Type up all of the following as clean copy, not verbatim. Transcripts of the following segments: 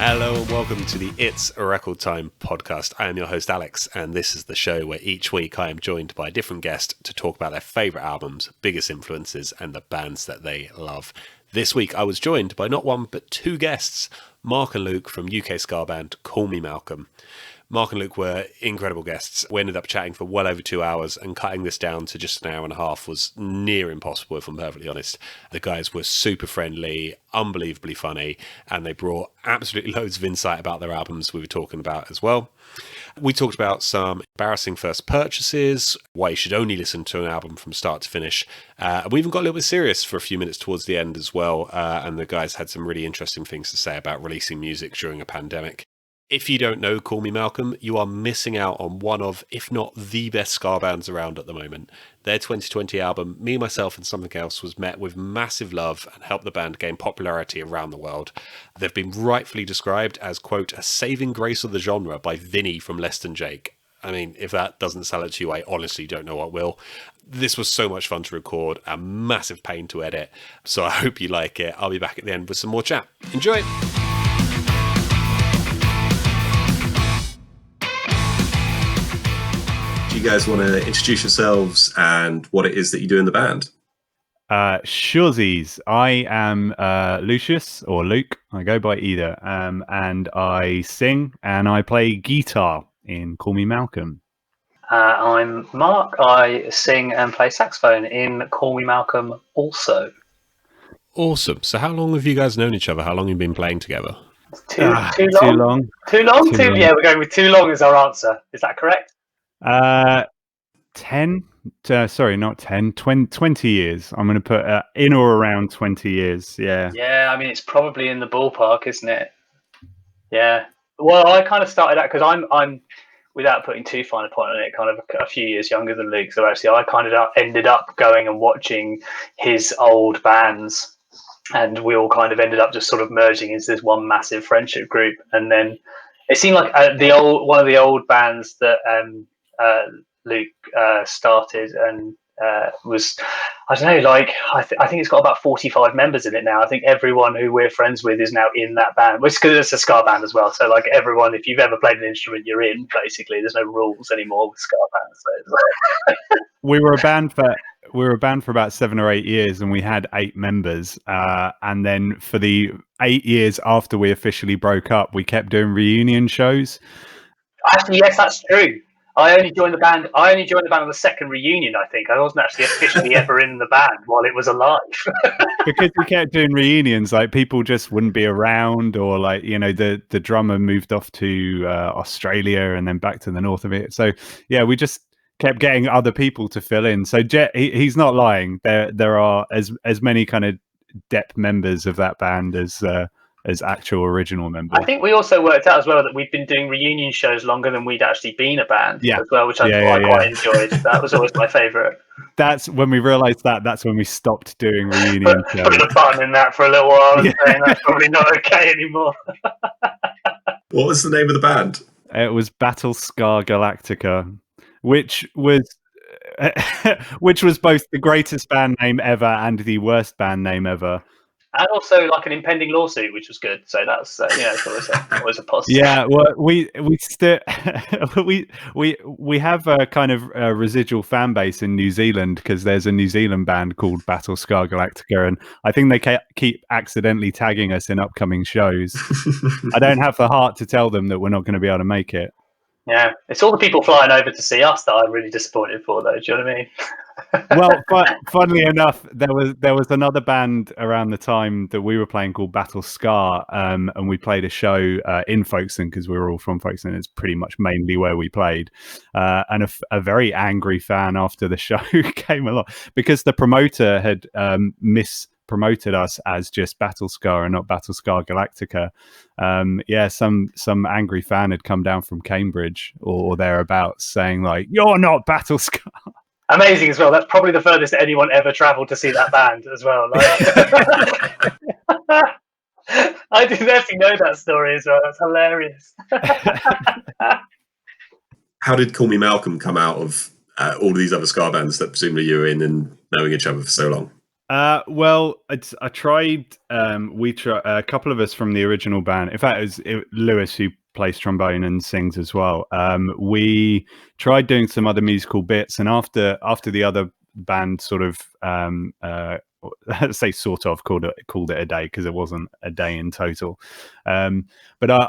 Hello and welcome to the It's a Record Time podcast. I am your host Alex, and this is the show where each week I am joined by a different guest to talk about their favourite albums, biggest influences and the bands that they love. This week I was joined by not one but two guests, Mark and Luke from UK Ska band Call Me Malcolm. Mark and Luke were incredible guests. We ended up chatting for well over 2 hours, and cutting this down to just an hour and a half was near impossible, if I'm perfectly honest. The guys were super friendly, unbelievably funny, and they brought absolutely loads of insight about their albums we were talking about as well. We talked about some embarrassing first purchases, why you should only listen to an album from start to finish. We even got a little bit serious for a few minutes towards the end as well, and the guys had some really interesting things to say about releasing music during a pandemic. If you don't know Call Me Malcolm, you are missing out on one of, if not the best ska bands around at the moment. Their 2020 album, Me, Myself and Something Else, was met with massive love and helped the band gain popularity around the world. They've been rightfully described as, quote, a saving grace of the genre by Vinny from Less Than Jake. I mean, if that doesn't sell it to you, I honestly don't know what will. This was so much fun to record, a massive pain to edit, so I hope you like it. I'll be back at the end with some more chat. Enjoy! Do you guys want to introduce yourselves and what it is that you do in the band? Shuzzies. I am Lucius or Luke. I go by either. And I sing and I play guitar in Call Me Malcolm. I'm Mark. I sing and play saxophone in Call Me Malcolm also. Awesome. So how long have you guys known each other? How long have you been playing together? Too long? Yeah, we're going with too long as our answer. Is that correct? 10 not 10 20 years. I'm going to put in or around 20 years. Yeah, I mean, it's probably in the ballpark, isn't it? Yeah, well, I kind of started out because I'm without putting too fine a point on it, kind of a few years younger than Luke, so actually I kind of ended up going and watching his old bands, and we all kind of ended up just sort of merging into this one massive friendship group. And then it seemed like one of the old bands that Luke started and was, I don't know, like I think it's got about 45 members in it now. I think everyone who we're friends with is now in that band, which because it's a ska band as well. So like everyone, if you've ever played an instrument, you're in. Basically, there's no rules anymore with ska bands. So we were a band for about 7 or 8 years, and we had 8 members. And then for the 8 years after we officially broke up, we kept doing reunion shows. Actually, yes, that's true. I only joined the band on the second reunion, I think. I wasn't actually officially ever in the band while it was alive. Because we kept doing reunions, like people just wouldn't be around, or like, you know, the drummer moved off to Australia and then back to the north of it. So yeah, we just kept getting other people to fill in. So Jet, he's not lying. There are as many kind of depth members of that band as actual original members. I think we also worked out as well that we'd been doing reunion shows longer than we'd actually been a band as well, which I quite enjoyed. That was always my favourite. That's when we realised that's when we stopped doing reunion shows. Put the fun in that for a little while and saying that's probably not okay anymore. What was the name of the band? It was Battle Ska Galactica, which was both the greatest band name ever and the worst band name ever. And also like an impending lawsuit, which was good. So that's it's always a positive. Yeah, well, we still we have a kind of residual fan base in New Zealand, because there's a New Zealand band called Battle Ska Galactica, and I think they keep accidentally tagging us in upcoming shows. I don't have the heart to tell them that we're not going to be able to make it. Yeah, it's all the people flying over to see us that I'm really disappointed for, though. Do you know what I mean? Well, funnily enough, there was another band around the time that we were playing called Battle Ska, and we played a show in Folkestone, because we were all from Folkestone. It's pretty much mainly where we played. And a very angry fan after the show came along, because the promoter had promoted us as just Battle Ska and not Battle Ska Galactica. Some angry fan had come down from Cambridge or thereabouts saying like, "You're not Battle Ska." Amazing as well. That's probably the furthest anyone ever travelled to see that band as well. I didn't actually know that story as well. That's hilarious. How did Call Me Malcolm come out of all of these other ska bands that presumably you were in and knowing each other for so long? Well, I tried. We tried a couple of us from the original band. In fact, Lewis who plays trombone and sings as well. We tried doing some other musical bits, and after the other band sort of let's say sort of called it a day, because it wasn't a day in total. But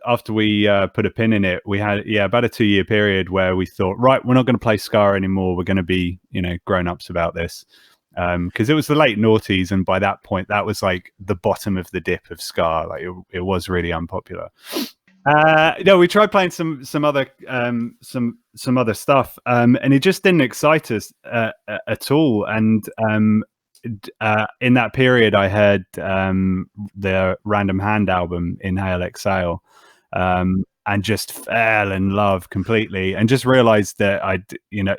after we put a pin in it, we had about a 2-year period where we thought, right, we're not going to play ska anymore. We're going to be grown ups about this. Because it was the late noughties, and by that point, that was like the bottom of the dip of ska. Like it was really unpopular. No, we tried playing some other stuff, and it just didn't excite us at all. And in that period, I heard the Random Hand album, Inhale Exhale, and just fell in love completely, and just realized that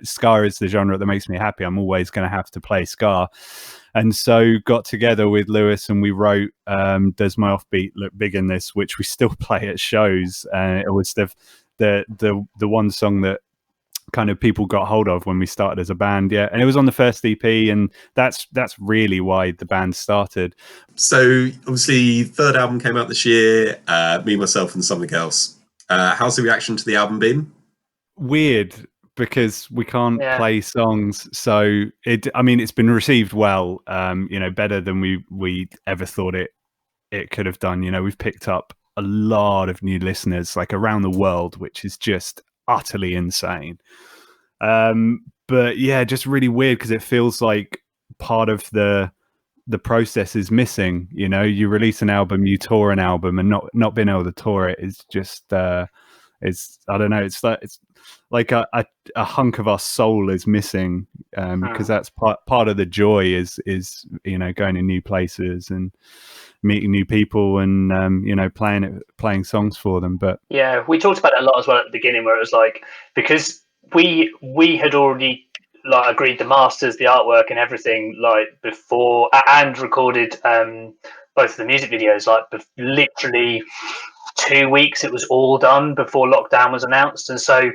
ska is the genre that makes me happy. I'm always going to have to play ska. And so got together with Lewis and we wrote Does My Offbeat Look Big in This, which we still play at shows. And it was the one song that kind of people got hold of when we started as a band. Yeah. And it was on the first EP, and that's really why the band started. So obviously third album came out this year, Me, Myself and Something Else. How's the reaction to the album been? Weird, because we can't play songs, so it's been received well, better than we ever thought it could have done. We've picked up a lot of new listeners, like around the world, which is just utterly insane. But yeah, just really weird, because it feels like part of the process is missing. You release an album, you tour an album, and not being able to tour it is just it's, I don't know, it's like a hunk of our soul is missing, because that's part of the joy is going to new places and meeting new people and playing songs for them. But yeah, we talked about it a lot as well at the beginning, where it was like, because we had already like agreed the masters, the artwork and everything like before, and recorded both of the music videos like literally 2 weeks. It was all done before lockdown was announced, and so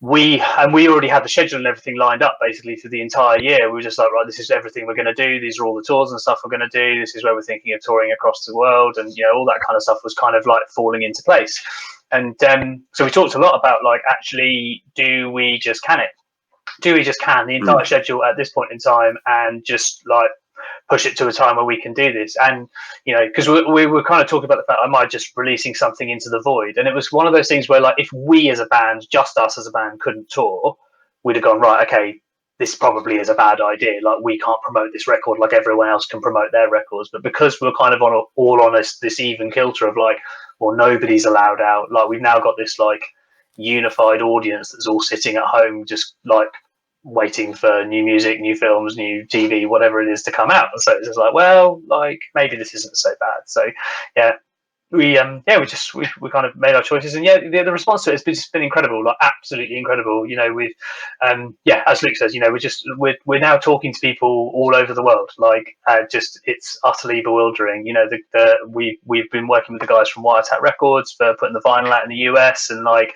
we already had the schedule and everything lined up basically for the entire year. We were just like, right, this is everything we're going to do. These are all the tours and stuff we're going to do. This is where we're thinking of touring across the world, and all that kind of stuff was kind of like falling into place. And so we talked a lot about like, actually, do we just can the entire schedule at this point in time and just like push it to a time where we can do this? And because we were kind of talking about the fact I might just releasing something into the void, and it was one of those things where like, if we as a band, just us as a band, couldn't tour, we'd have gone, right, okay, this probably is a bad idea. Like, we can't promote this record like everyone else can promote their records. But because we're kind of all on this even kilter of like, well, nobody's allowed out, like we've now got this like unified audience that's all sitting at home just like waiting for new music, new films, new TV, whatever it is to come out. So it's just like, well, like maybe this isn't so bad. So yeah, we kind of made our choices, and the response to it has just been incredible, like absolutely incredible. We've as Luke says, we're now talking to people all over the world, like just it's utterly bewildering. We've been working with the guys from Wiretap Records for putting the vinyl out in the US, and like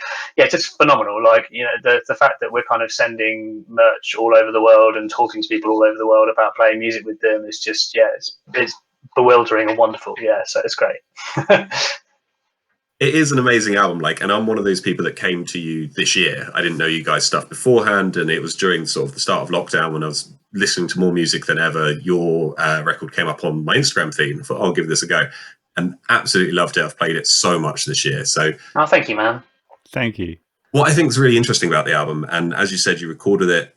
just phenomenal. Like the fact that we're kind of sending merch all over the world and talking to people all over the world about playing music with them is just it's bewildering and wonderful. So it's great. It is an amazing album, and I'm one of those people that came to you this year. I didn't know you guys' stuff beforehand, and it was during sort of the start of lockdown when I was listening to more music than ever. Your record came up on my Instagram feed, and I thought, I'll give this a go, and absolutely loved it. I've played it so much this year. So thank you, man. Thank you. What I think is really interesting about the album, and as you said, you recorded it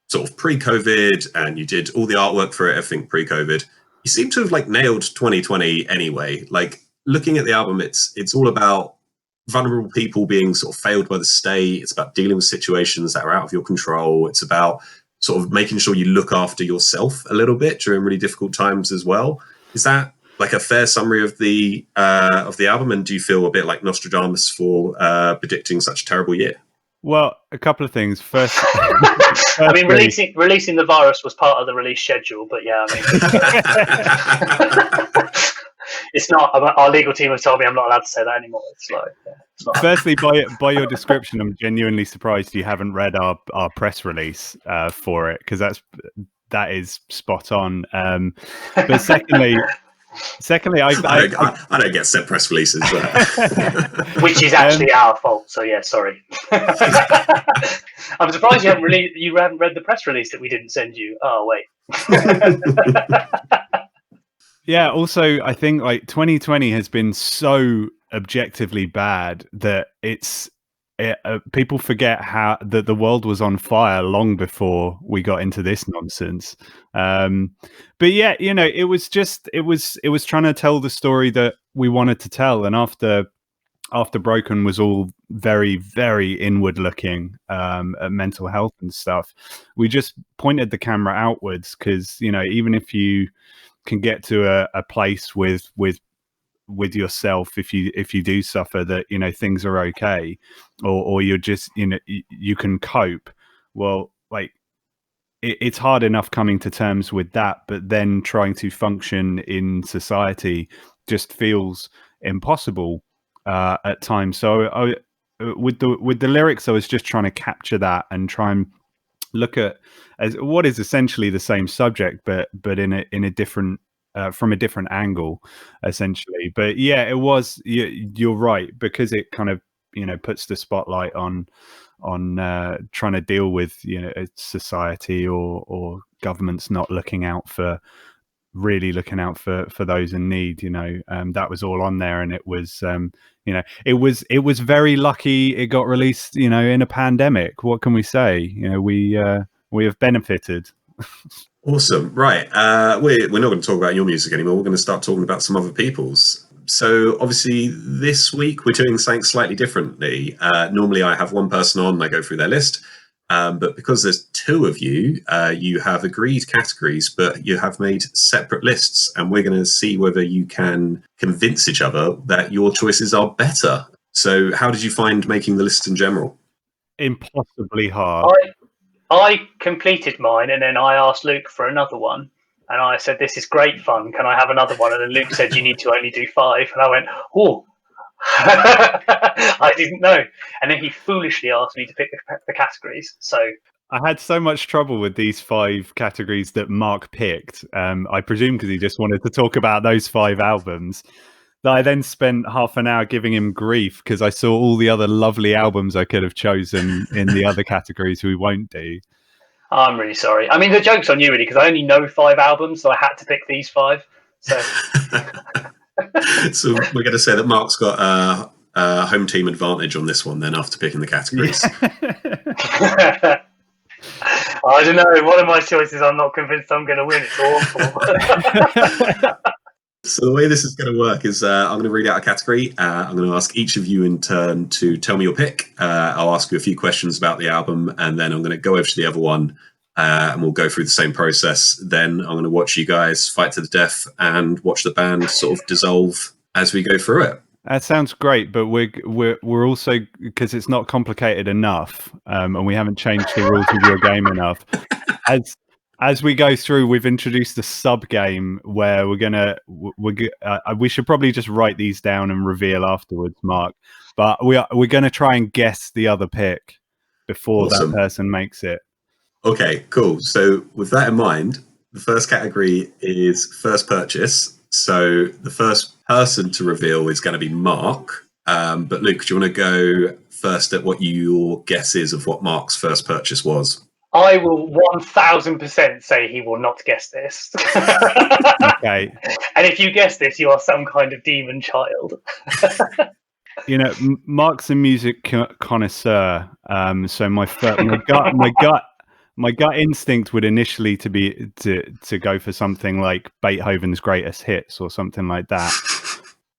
sort of pre-COVID, and you did all the artwork for it, everything pre-COVID. You seem to have like nailed 2020 anyway. Like, looking at the album, it's all about vulnerable people being sort of failed by the state. It's about dealing with situations that are out of your control. It's about sort of making sure you look after yourself a little bit during really difficult times as well. Is that like a fair summary of the album? And do you feel a bit like Nostradamus for predicting such a terrible year? Well, a couple of things. First, I mean, releasing the virus was part of the release schedule, but yeah, I mean, it's not. Our legal team have told me I'm not allowed to say that anymore. It's like, it's not. Firstly, by your description, I'm genuinely surprised you haven't read our press release for it, because that is spot on. But secondly, I don't get set press releases, which is actually our fault. So yeah, sorry. I'm surprised you haven't read the press release that we didn't send you. Oh wait. Yeah. Also, I think like 2020 has been so objectively bad that people forget how that the world was on fire long before we got into this nonsense. But yeah, it was trying to tell the story that we wanted to tell, and after Broken was all very, very inward looking at mental health and stuff, we just pointed the camera outwards, because even if you can get to a place with yourself, if you do suffer, that things are okay, or you're just you can cope, well, like it's hard enough coming to terms with that, but then trying to function in society just feels impossible at times. So with the lyrics, I was just trying to capture that and try and look at as what is essentially the same subject, but in a different from a different angle, essentially. But yeah, it was. You're right, because it kind of puts the spotlight on trying to deal with society or governments not looking out for those in need. That was all on there, and it was it was very lucky it got released in a pandemic. What can we say? We have benefited. Awesome. Right. We're not going to talk about your music anymore. We're going to start talking about some other people's. So obviously this week we're doing something slightly differently. Normally I have one person on, I go through their list. But because there's two of you, you have agreed categories, but you have made separate lists. And we're going to see whether you can convince each other that your choices are better. So how did you find making the list in general? Impossibly hard. I completed mine, and then I asked Luke for another one, and I said, "This is great fun. Can I have another one?" And then Luke said, "You need to only do 5." And I went, "Oh, I didn't know." And then he foolishly asked me to pick the categories. So I had so much trouble with these 5 categories that Mark picked. I presume because he just wanted to talk about those 5 albums. That I then spent half an hour giving him grief because I saw all the other lovely albums I could have chosen in the other categories we won't do. I'm really sorry. I mean, the joke's on you, really, because I only know 5 albums, so I had to pick these 5. So, so we're going to say that Mark's got a home team advantage on this one then after picking the categories. I don't know. One of my choices, I'm not convinced I'm going to win. It's awful. So the way this is going to work is I'm going to read out a category. I'm going to ask each of you in turn to tell me your pick. I'll ask you a few questions about the album, and then I'm going to go over to the other one, and we'll go through the same process. Then I'm going to watch you guys fight to the death and watch the band sort of dissolve as we go through it. That sounds great, but we're also, because it's not complicated enough, and we haven't changed the rules of your game enough. As we go through, we've introduced a sub game where we should probably just write these down and reveal afterwards, Mark. But we're going to try and guess the other pick before Awesome. That person makes it. Okay, cool. So with that in mind, the first category is first purchase. So the first person to reveal is going to be Mark. But Luke, do you want to go first at what your guess is of what Mark's first purchase was? I will 1000% say he will not guess this. Okay. And if you guess this, you are some kind of demon child. Mark's a music connoisseur. So my gut instinct would initially to go for something like Beethoven's Greatest Hits or something like that.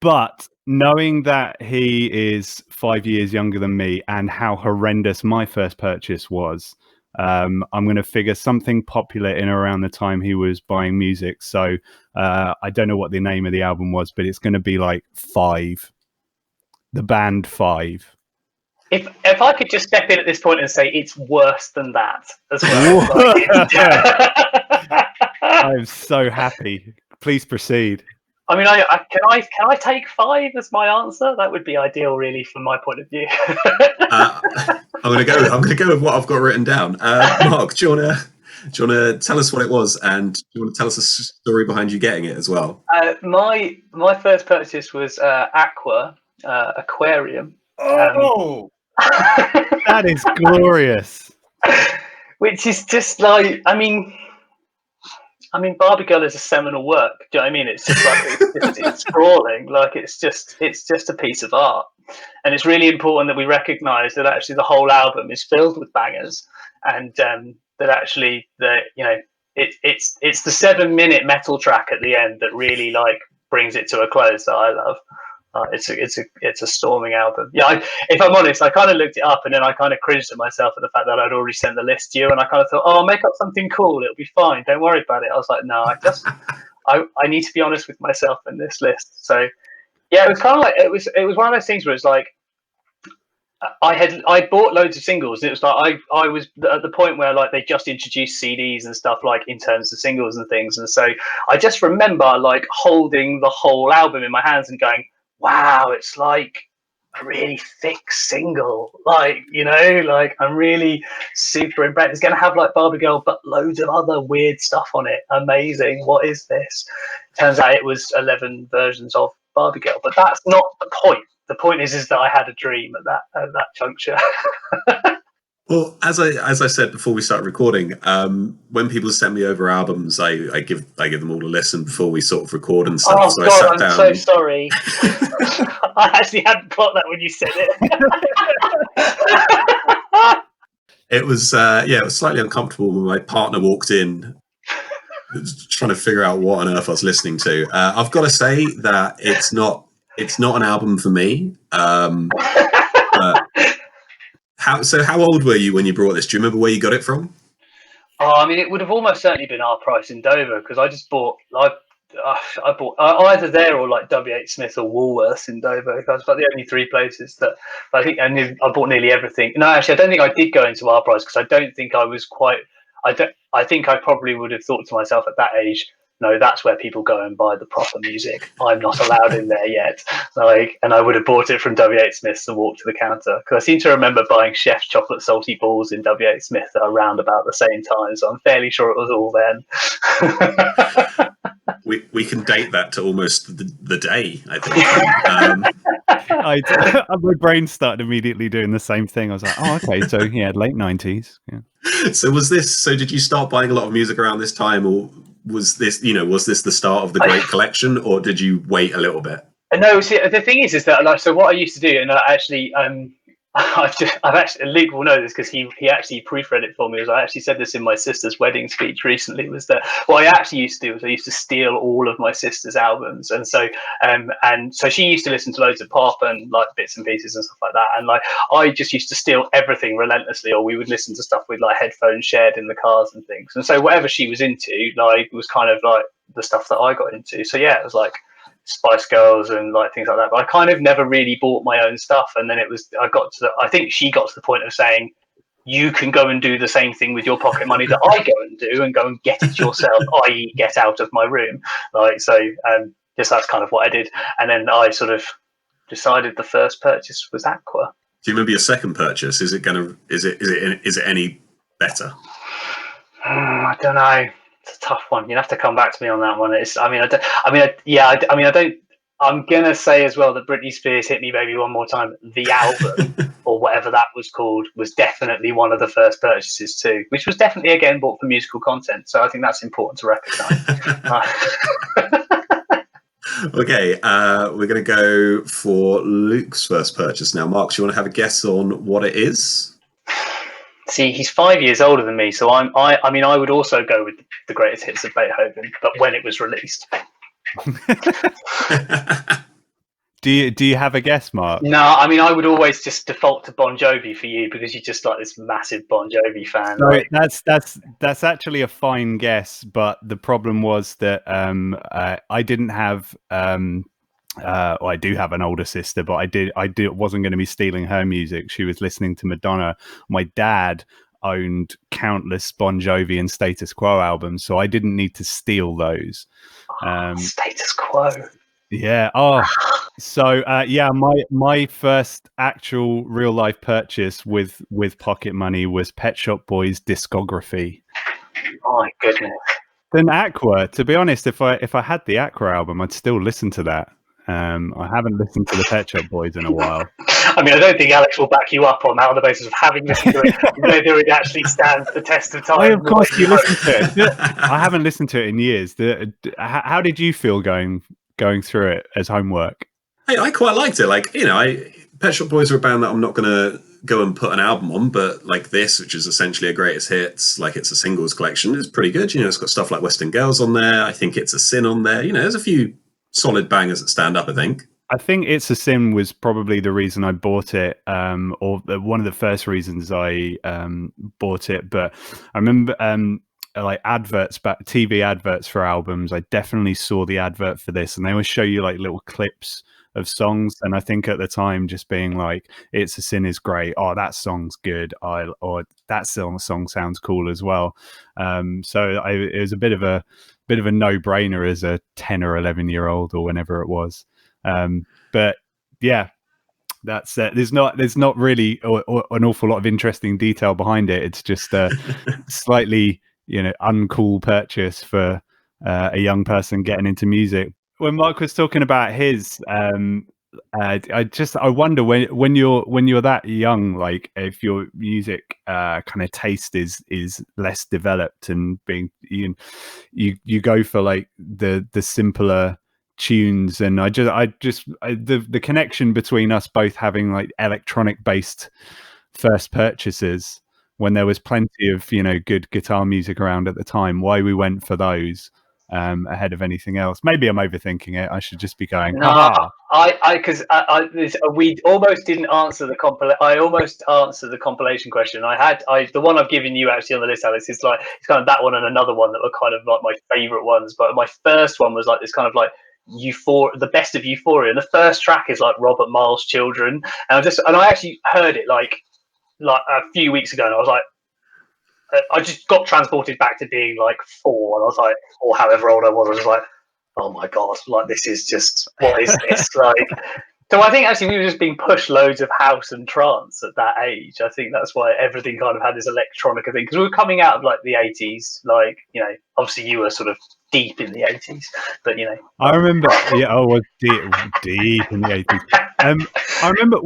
But knowing that he is 5 years younger than me and how horrendous my first purchase was, I'm going to figure something popular in around the time he was buying music. So I don't know what the name of the album was, but it's going to be like 5. The band 5. If I could just step in at this point and say it's worse than that as well. I'm so happy. Please proceed. I mean, can I take 5 as my answer? That would be ideal, really, from my point of view. I'm gonna go with what I've got written down. Mark, do you Do you want to tell us what it was, and do you want to tell us a story behind you getting it as well? My first purchase was aquarium. Oh, that is glorious. Which is just like, I mean, Barbie Girl is a seminal work. Do you know what I mean? It's just like it's sprawling, like it's just a piece of art, and it's really important that we recognise that actually the whole album is filled with bangers, and that actually it's the 7-minute metal track at the end that really like brings it to a close that I love. It's a storming album. Yeah, if I'm honest, I kind of looked it up and then I kind of cringed at myself at the fact that I'd already sent the list to you, and I kind of thought, oh, I'll make up something cool. It'll be fine. Don't worry about it. I was like, no, I need to be honest with myself in this list. So yeah, it was kind of like it was one of those things where it's like I bought loads of singles, and it was like I was at the point where like they just introduced CDs and stuff like in terms of singles and things, and so I just remember like holding the whole album in my hands and going, wow, it's like a really thick single, like, you know, like I'm really super impressed. It's going to have like Barbie Girl but loads of other weird stuff on it. Amazing. What is this? Turns out it was 11 versions of Barbie Girl, but that's not the point. The point is that I had a dream at that juncture. Well, as I said before we started recording, when people send me over albums, I give them all a listen before we sort of record and stuff. Oh so God, I'm so sorry. I actually hadn't got that when you said it. It was it was slightly uncomfortable when my partner walked in, trying to figure out what on earth I was listening to. I've got to say that it's not an album for me. How old were you when you brought this? Do you remember where you got it from? Oh, I mean, it would have almost certainly been our price in Dover, because I just bought I bought either there or like W.H. Smith or Woolworths in Dover. That's about the only three places that I think. And I bought nearly everything. No, actually, I don't think I did go into our price, because I don't think I was quite. I think I probably would have thought to myself at that age, no, that's where people go and buy the proper music. I'm not allowed in there yet. Like, and I would have bought it from W.H. Smith's and walked to the counter, because I seem to remember buying Chef's chocolate salty balls in W.H. Smith around about the same time. So I'm fairly sure it was all then. We can date that to almost the day, I think. My brain started immediately doing the same thing. I was like, oh, okay, so yeah, late 90s. Yeah. So did you start buying a lot of music around this time, or was this the start of the Great Collection, or did you wait a little bit? No, see, the thing is that like, so what I used to do, and I've actually, Luke will know this because he actually proofread it for me. I actually said this in my sister's wedding speech recently, was that what I actually used to do was I used to steal all of my sister's albums, and so she used to listen to loads of pop and like bits and pieces and stuff like that, and like I just used to steal everything relentlessly, or we would listen to stuff with like headphones shared in the cars and things, and so whatever she was into, like, was kind of like the stuff that I got into. So yeah, it was like Spice Girls and like things like that, but I kind of never really bought my own stuff. And then I think she got to the point of saying, you can go and do the same thing with your pocket money that I go and do, and go and get it yourself, i.e. get out of my room. Like, so just that's kind of what I did. And then I sort of decided the first purchase was Aqua. Do you remember your second purchase? Is it any better? I don't know. It's a tough one. You'd have to come back to me on that one. I'm gonna say as well that Britney Spears' "Hit Me Baby One More Time," the album or whatever that was called, was definitely one of the first purchases too, which was definitely again bought for musical content. So I think that's important to recognise. Okay, we're going to go for Luke's first purchase now. Mark, do you want to have a guess on what it is? See, he's 5 years older than me, so I would also go with the greatest hits of Beethoven, but when it was released. Do you have a guess, Mark? No, I mean, I would always just default to Bon Jovi for you, because you're just like this massive Bon Jovi fan. No, right? That's actually a fine guess, but the problem was that I didn't have. Well, I do have an older sister, but I wasn't going to be stealing her music. She was listening to Madonna. My dad owned countless Bon Jovi and Status Quo albums, so I didn't need to steal those. Status Quo. Yeah. Oh, so yeah, my first actual real life purchase with pocket money was Pet Shop Boys' discography. My goodness. Then Aqua. To be honest, if I had the Aqua album, I'd still listen to that. I haven't listened to the Pet Shop Boys in a while. I mean, I don't think Alex will back you up on that on the basis of having listened to it, whether it actually stands the test of time. Well, of course, you listen to it. I haven't listened to it in years. How did you feel going through it as homework? I quite liked it. Like, Pet Shop Boys are a band that I'm not going to go and put an album on, but like this, which is essentially a greatest hits, like it's a singles collection, is pretty good. It's got stuff like Western Girls on there. I think It's a Sin on there. There's a few solid bangers that stand up, I think. I think It's a Sin was probably the reason I bought it, or one of the first reasons I bought it. But I remember like TV adverts for albums. I definitely saw the advert for this, and they always show you like little clips of songs. And I think at the time, just being like, It's a Sin is great. Oh, that song's good. Or that song sounds cool as well. So it was a bit of a no-brainer as a 10 or 11-year-old or whenever it was. But yeah, that's there's not really an awful lot of interesting detail behind it. It's just a slightly uncool purchase for a young person getting into music. When Mark was talking about his, I wonder when you're that young, like if your music kind of taste is less developed and being you go for like the simpler tunes, and the connection between us both having like electronic based first purchases when there was plenty of good guitar music around at the time, why we went for those ahead of anything else. Maybe I'm overthinking it. I should just be going. No, we almost didn't answer the compilation. I almost answered the compilation question. The one I've given you actually on the list, Alex, is like it's kind of that one and another one that were kind of like my favorite ones. But my first one was like this kind of like the best of Euphoria, and the first track is like Robert Miles' Children, and I actually heard it like a few weeks ago, and I was like, I just got transported back to being like 4, and I was like, or however old I was like, oh my god, like this is just, what is this? Like, so I think actually we were just being pushed loads of house and trance at that age. I think that's why everything kind of had this electronica thing, because we were coming out of like the 80s, like obviously you were sort of deep in the 80s, but I remember, I was deep in the 80s. I remember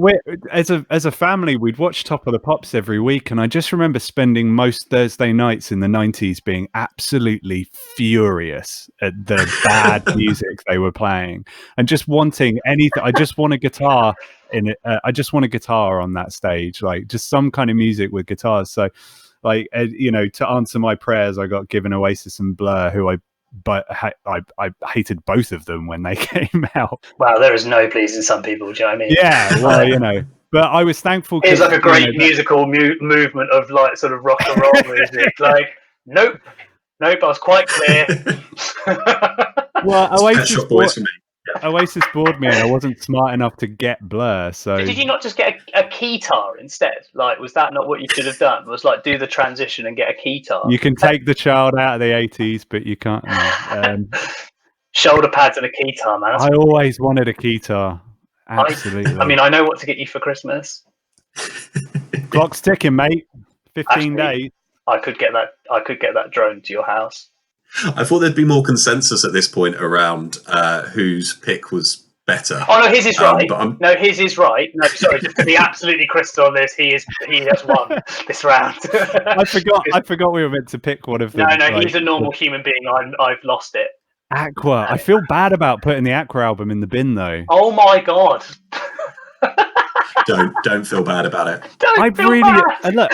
as a family we'd watch Top of the Pops every week, and I just remember spending most Thursday nights in the 90s being absolutely furious at the bad music they were playing, and just wanting anything. I just want a guitar in it. I just want a guitar on that stage, like just some kind of music with guitars. So, like to answer my prayers, I got given Oasis and Blur, but I hated both of them when they came out. Wow, there is no pleasing some people. Do you know what I mean? Yeah, well, but I was thankful. It's like a great musical movement of like sort of rock and roll music. Like, nope, I was quite clear. Well, Oasis bored me, and I wasn't smart enough to get Blur. So did you not just get a keytar instead? Like, was that not what you should have done? Was like do the transition and get a keytar? You can take the child out of the 80s, but you can't. Shoulder pads and a keytar, man. I always wanted a keytar. Absolutely. I mean, I know what to get you for Christmas. Clock's ticking, mate. 15 days. I could get that drone to your house. I thought there'd be more consensus at this point around whose pick was better. Oh no, his is right. No, his is right. No, sorry, just to be absolutely crystal on this, he has won this round. I forgot we were meant to pick one of them. No, he's a normal human being. I've lost it. Aqua. I feel bad about putting the Aqua album in the bin, though. Oh my god. Don't feel bad about it. Look,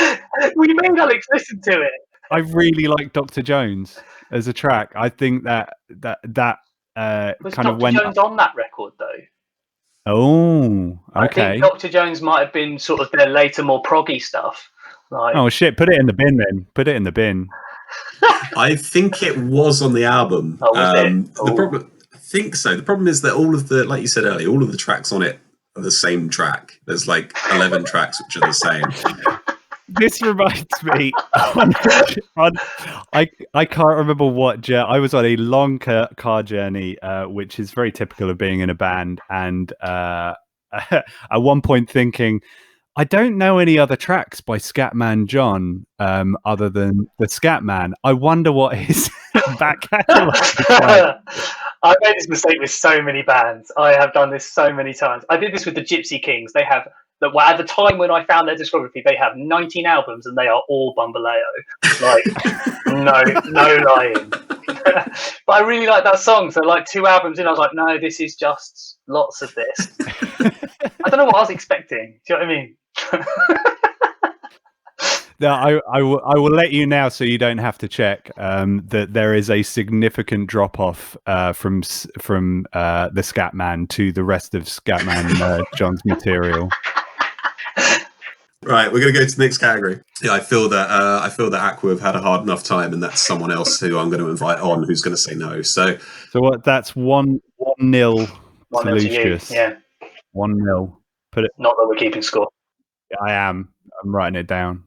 we made Alex listen to it. I really like Dr. Jones as a track. I think that was kind Dr. of went Jones on that record though. Oh, okay. I think Dr. Jones might have been sort of their later, more proggy stuff. Like, oh shit! Put it in the bin then. Put it in the bin. I think it was on the album. Oh, was it? The problem, I think so. The problem is that all of the, like you said earlier, all of the tracks on it are the same track. There's like 11 tracks which are the same. This reminds me. I can't remember what. I was on a long car journey, which is very typical of being in a band, and at one point thinking, I don't know any other tracks by Scatman John other than the Scatman. I wonder what his back catalogue is like. I've made this mistake with so many bands. I have done this so many times. I did this with the Gypsy Kings. They have at the time when I found their discography, they have 19 albums and they are all Bumbaleo. Like, no lying. But I really like that song. So, like 2 albums in, I was like, no, this is just lots of this. I don't know what I was expecting. Do you know what I mean? No, I will let you now, so you don't have to check. That there is a significant drop off from the Scatman to the rest of Scatman John's material. Right, we're going to go to the next category. Yeah, I feel that Aqua have had a hard enough time, and that's someone else who I'm going to invite on who's going to say no. So what? That's 1-0 to Lucius. Yeah, 1-0. Put it. Not that we're keeping score. I am. I'm writing it down.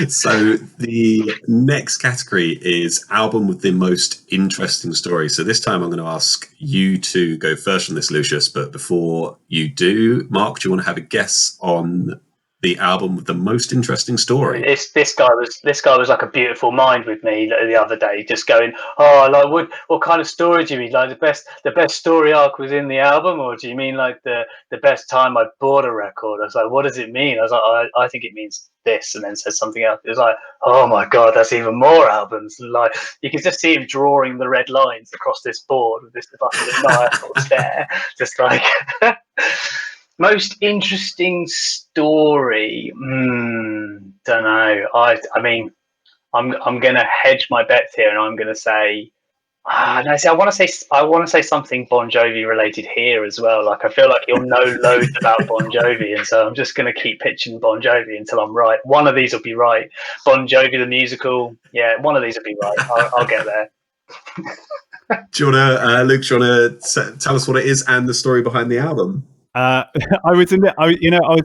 So the next category is album with the most interesting story. So this time I'm going to ask you to go first on this, Lucius. But before you do, Mark, do you want to have a guess on the album with the most interesting story? This guy was like a beautiful mind with me the other day, just going, oh, like what kind of story do you mean? Like the best story arc was in the album, or do you mean like the best time I bought a record? I was like, what does it mean? I was like, I think it means this, and then said something else. It was like, oh my god, that's even more albums. Like you can just see him drawing the red lines across this board with this maniacal stare, just like. Most interesting story. Don't know. I mean, I'm gonna hedge my bets here, and I'm gonna say. No, see, I want to say something Bon Jovi related here as well. Like I feel like you'll know loads about Bon Jovi, and so I'm just gonna keep pitching Bon Jovi until I'm right. One of these will be right. Bon Jovi the musical, yeah, one of these will be right. I'll get there. Do you wanna, Luke? Do you wanna tell us what it is and the story behind the album? I was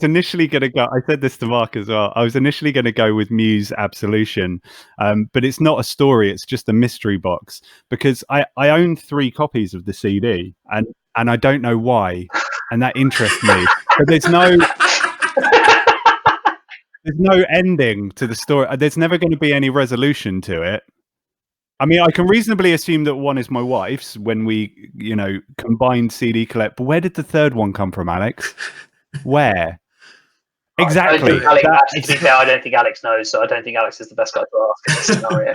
initially going to go. I said this to Mark as well. I was initially going to go with Muse Absolution, but it's not a story. It's just a mystery box because I own 3 copies of the CD, and I don't know why, and that interests me. But there's no ending to the story. There's never going to be any resolution to it. I mean, I can reasonably assume that one is my wife's when we, combined CD collect. But where did the third one come from, Alex? Where? Exactly. I don't think Alex knows, so I don't think Alex is the best guy to ask in this scenario.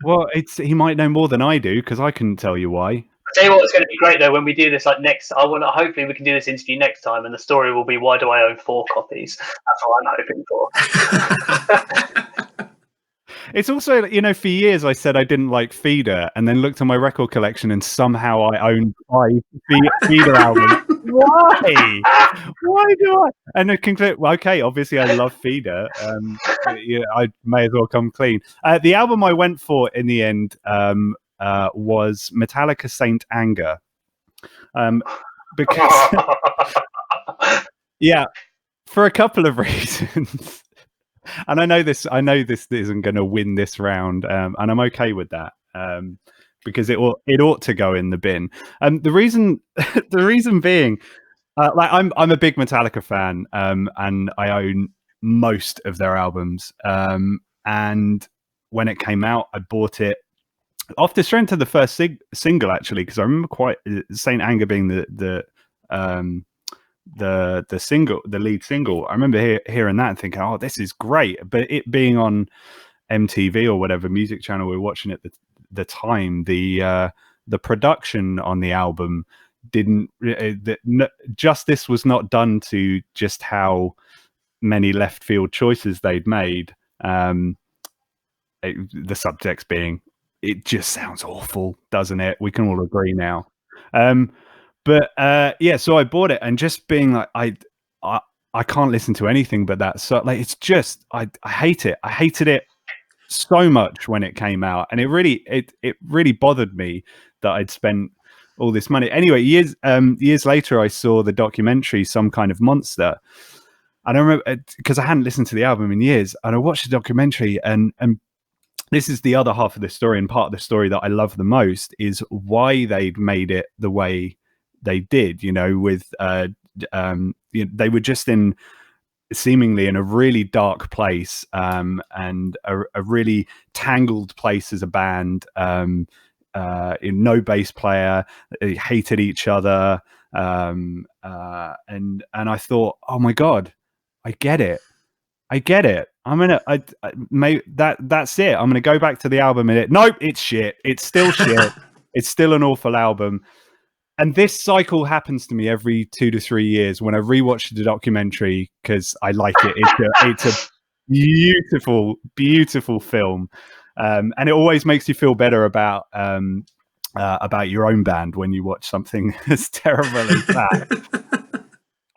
Well, he might know more than I do because I couldn't tell you why. I'll tell you what's going to be great though when we do this next. Hopefully we can do this interview next time, and the story will be why do I own 4 copies? That's what I'm hoping for. It's also, for years I said I didn't like Feeder, and then looked at my record collection, and somehow I own 5 Feeder albums. Why? Why do I? And I conclude, okay, obviously I love Feeder. I may as well come clean. The album I went for in the end was Metallica Saint Anger, because yeah, for a couple of reasons. And I know this isn't going to win this round, and I'm okay with that because it ought to go in the bin. The reason being, I'm a big Metallica fan, and I own most of their albums. And when it came out, I bought it off the strength of the first single, actually, because I remember Saint Anger being the single, the lead single. I remember hearing that and thinking, oh, this is great. But it being on MTV or whatever music channel we were watching at the time, the production on the album justice was not done to just how many left field choices they'd made. The subtext being, it just sounds awful, doesn't it? We can all agree now. But so I bought it, and just being like, I can't listen to anything but that. So it's just I hate it. I hated it so much when it came out, and it really bothered me that I'd spent all this money. Anyway, years later, I saw the documentary Some Kind of Monster, and I remember because I hadn't listened to the album in years, and I watched the documentary, and this is the other half of the story, and part of the story that I love the most is why they'd made it the way they did, with they were just in seemingly in a really dark place, and a really tangled place as a band. No bass player, they hated each other, and I thought, oh my god, I get it. That's it. I'm gonna go back to the album and nope, it's shit. It's still shit. It's still an awful album. And this cycle happens to me every 2 to 3 years when I rewatch the documentary because I like it. It's a beautiful, beautiful film, and it always makes you feel better about your own band when you watch something as terrible as that.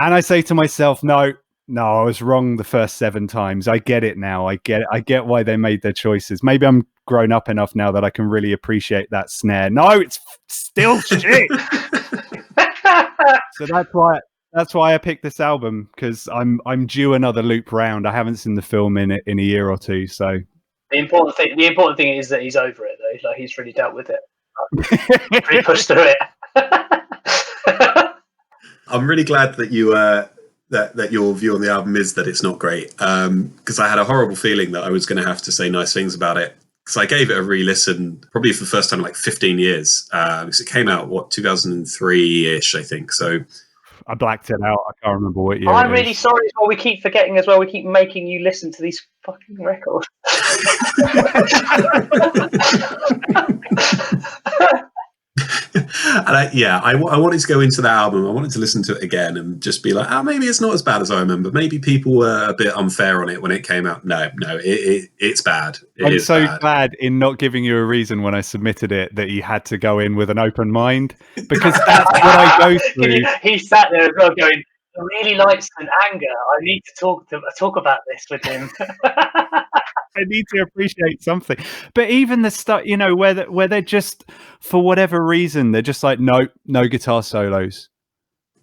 And I say to myself, no, I was wrong the first 7 times. I get it now. I get why they made their choices. Maybe I'm grown up enough now that I can really appreciate that snare. No, it's still shit. So that's why I picked this album, because I'm due another loop round. I haven't seen the film in a year or two. So the important thing is that he's over it though. Like, he's really dealt with it. Really pushed through it. I'm really glad that you that your view on the album is that it's not great, because I had a horrible feeling that I was going to have to say nice things about it, because I gave it a re-listen probably for the first time in like 15 years, because it came out 2003-ish, I think. So I blacked it out. I can't remember what year. I'm really sorry as well. We keep forgetting as well. We keep making you listen to these fucking records. And I wanted to go into the album. I wanted to listen to it again and just be like, maybe it's not as bad as I remember. Maybe people were a bit unfair on it when it came out. No, it's bad. I'm so glad in not giving you a reason when I submitted it that you had to go in with an open mind, because that's what I go through. He sat there as well going, I really likes an anger. I need to talk about this with him. I need to appreciate something. But even the stuff, where they're just, for whatever reason, they're just like, no guitar solos.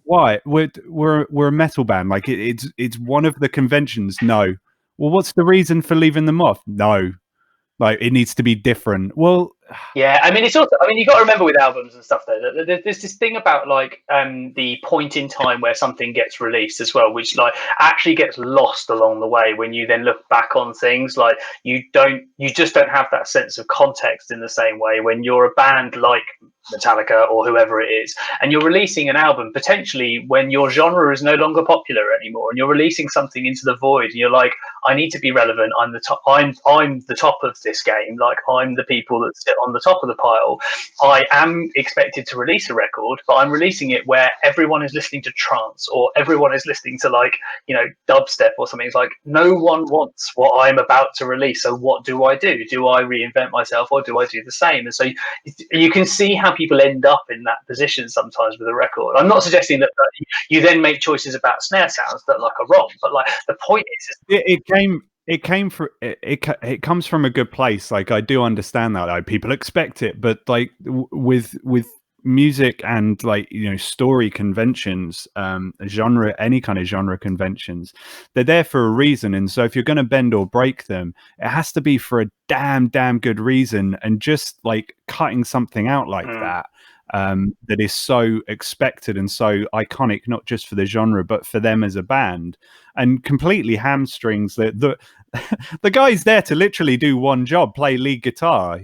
Why? We're a metal band. Like it's one of the conventions. No. Well, what's the reason for leaving them off? No. Like, it needs to be different. Well, yeah, I mean, it's also, you got to remember with albums and stuff though, that there's this thing about like the point in time where something gets released as well, which like actually gets lost along the way when you then look back on things. Like you just don't have that sense of context in the same way when you're a band like Metallica or whoever it is, and you're releasing an album potentially when your genre is no longer popular anymore, and you're releasing something into the void, and you're like, I need to be relevant. I'm the top. I'm the top of this game. Like, I'm the people that sit on the top of the pile. I am expected to release a record, but I'm releasing it where everyone is listening to trance or everyone is listening to like, dubstep or something. It's like, no one wants what I'm about to release. So what do I do? Do I reinvent myself or do I do the same? And so you can see how people end up in that position sometimes with a record. I'm not suggesting that you then make choices about snare sounds that like are wrong, but like the point is it comes from a good place. Like, I do understand that, like, people expect it, but like with music and like story conventions, any kind of genre conventions, they're there for a reason. And so if you're going to bend or break them, it has to be for a damn good reason. And just like cutting something out like that is so expected and so iconic, not just for the genre but for them as a band, and completely hamstrings the guy's there to literally do one job, play lead guitar,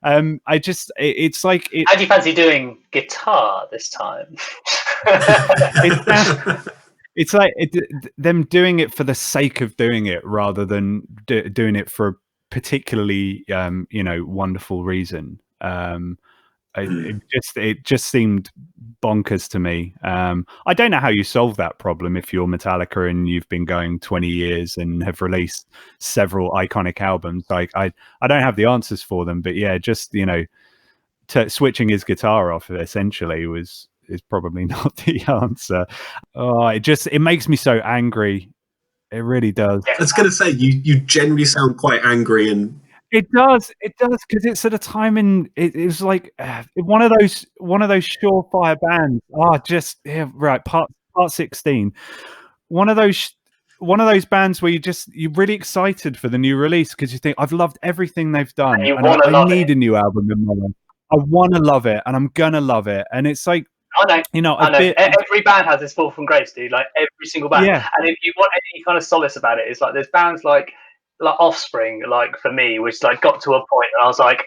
and it's like how do you fancy doing guitar this time? It's like them doing it for the sake of doing it rather than doing it for a particularly wonderful reason. It just seemed bonkers to me. I don't know how you solve that problem if you're Metallica and you've been going 20 years and have released several iconic albums. Like, I don't have the answers for them, but yeah, just switching his guitar off essentially is probably not the answer. It makes me so angry. It really does. I was going to say, you generally sound quite angry, and it does, because it's at a time in it was like one of those surefire bands. Part 16. One of those bands where you're really excited for the new release because you think, I've loved everything they've done, and I need a new album in my life. I want to love it, and I'm gonna love it, and it's like, I know. Every band has its fall from grace, dude. Like every single band. Yeah. And if you want any kind of solace about it, it's like there's bands like Offspring, like for me, which like got to a point and I was like,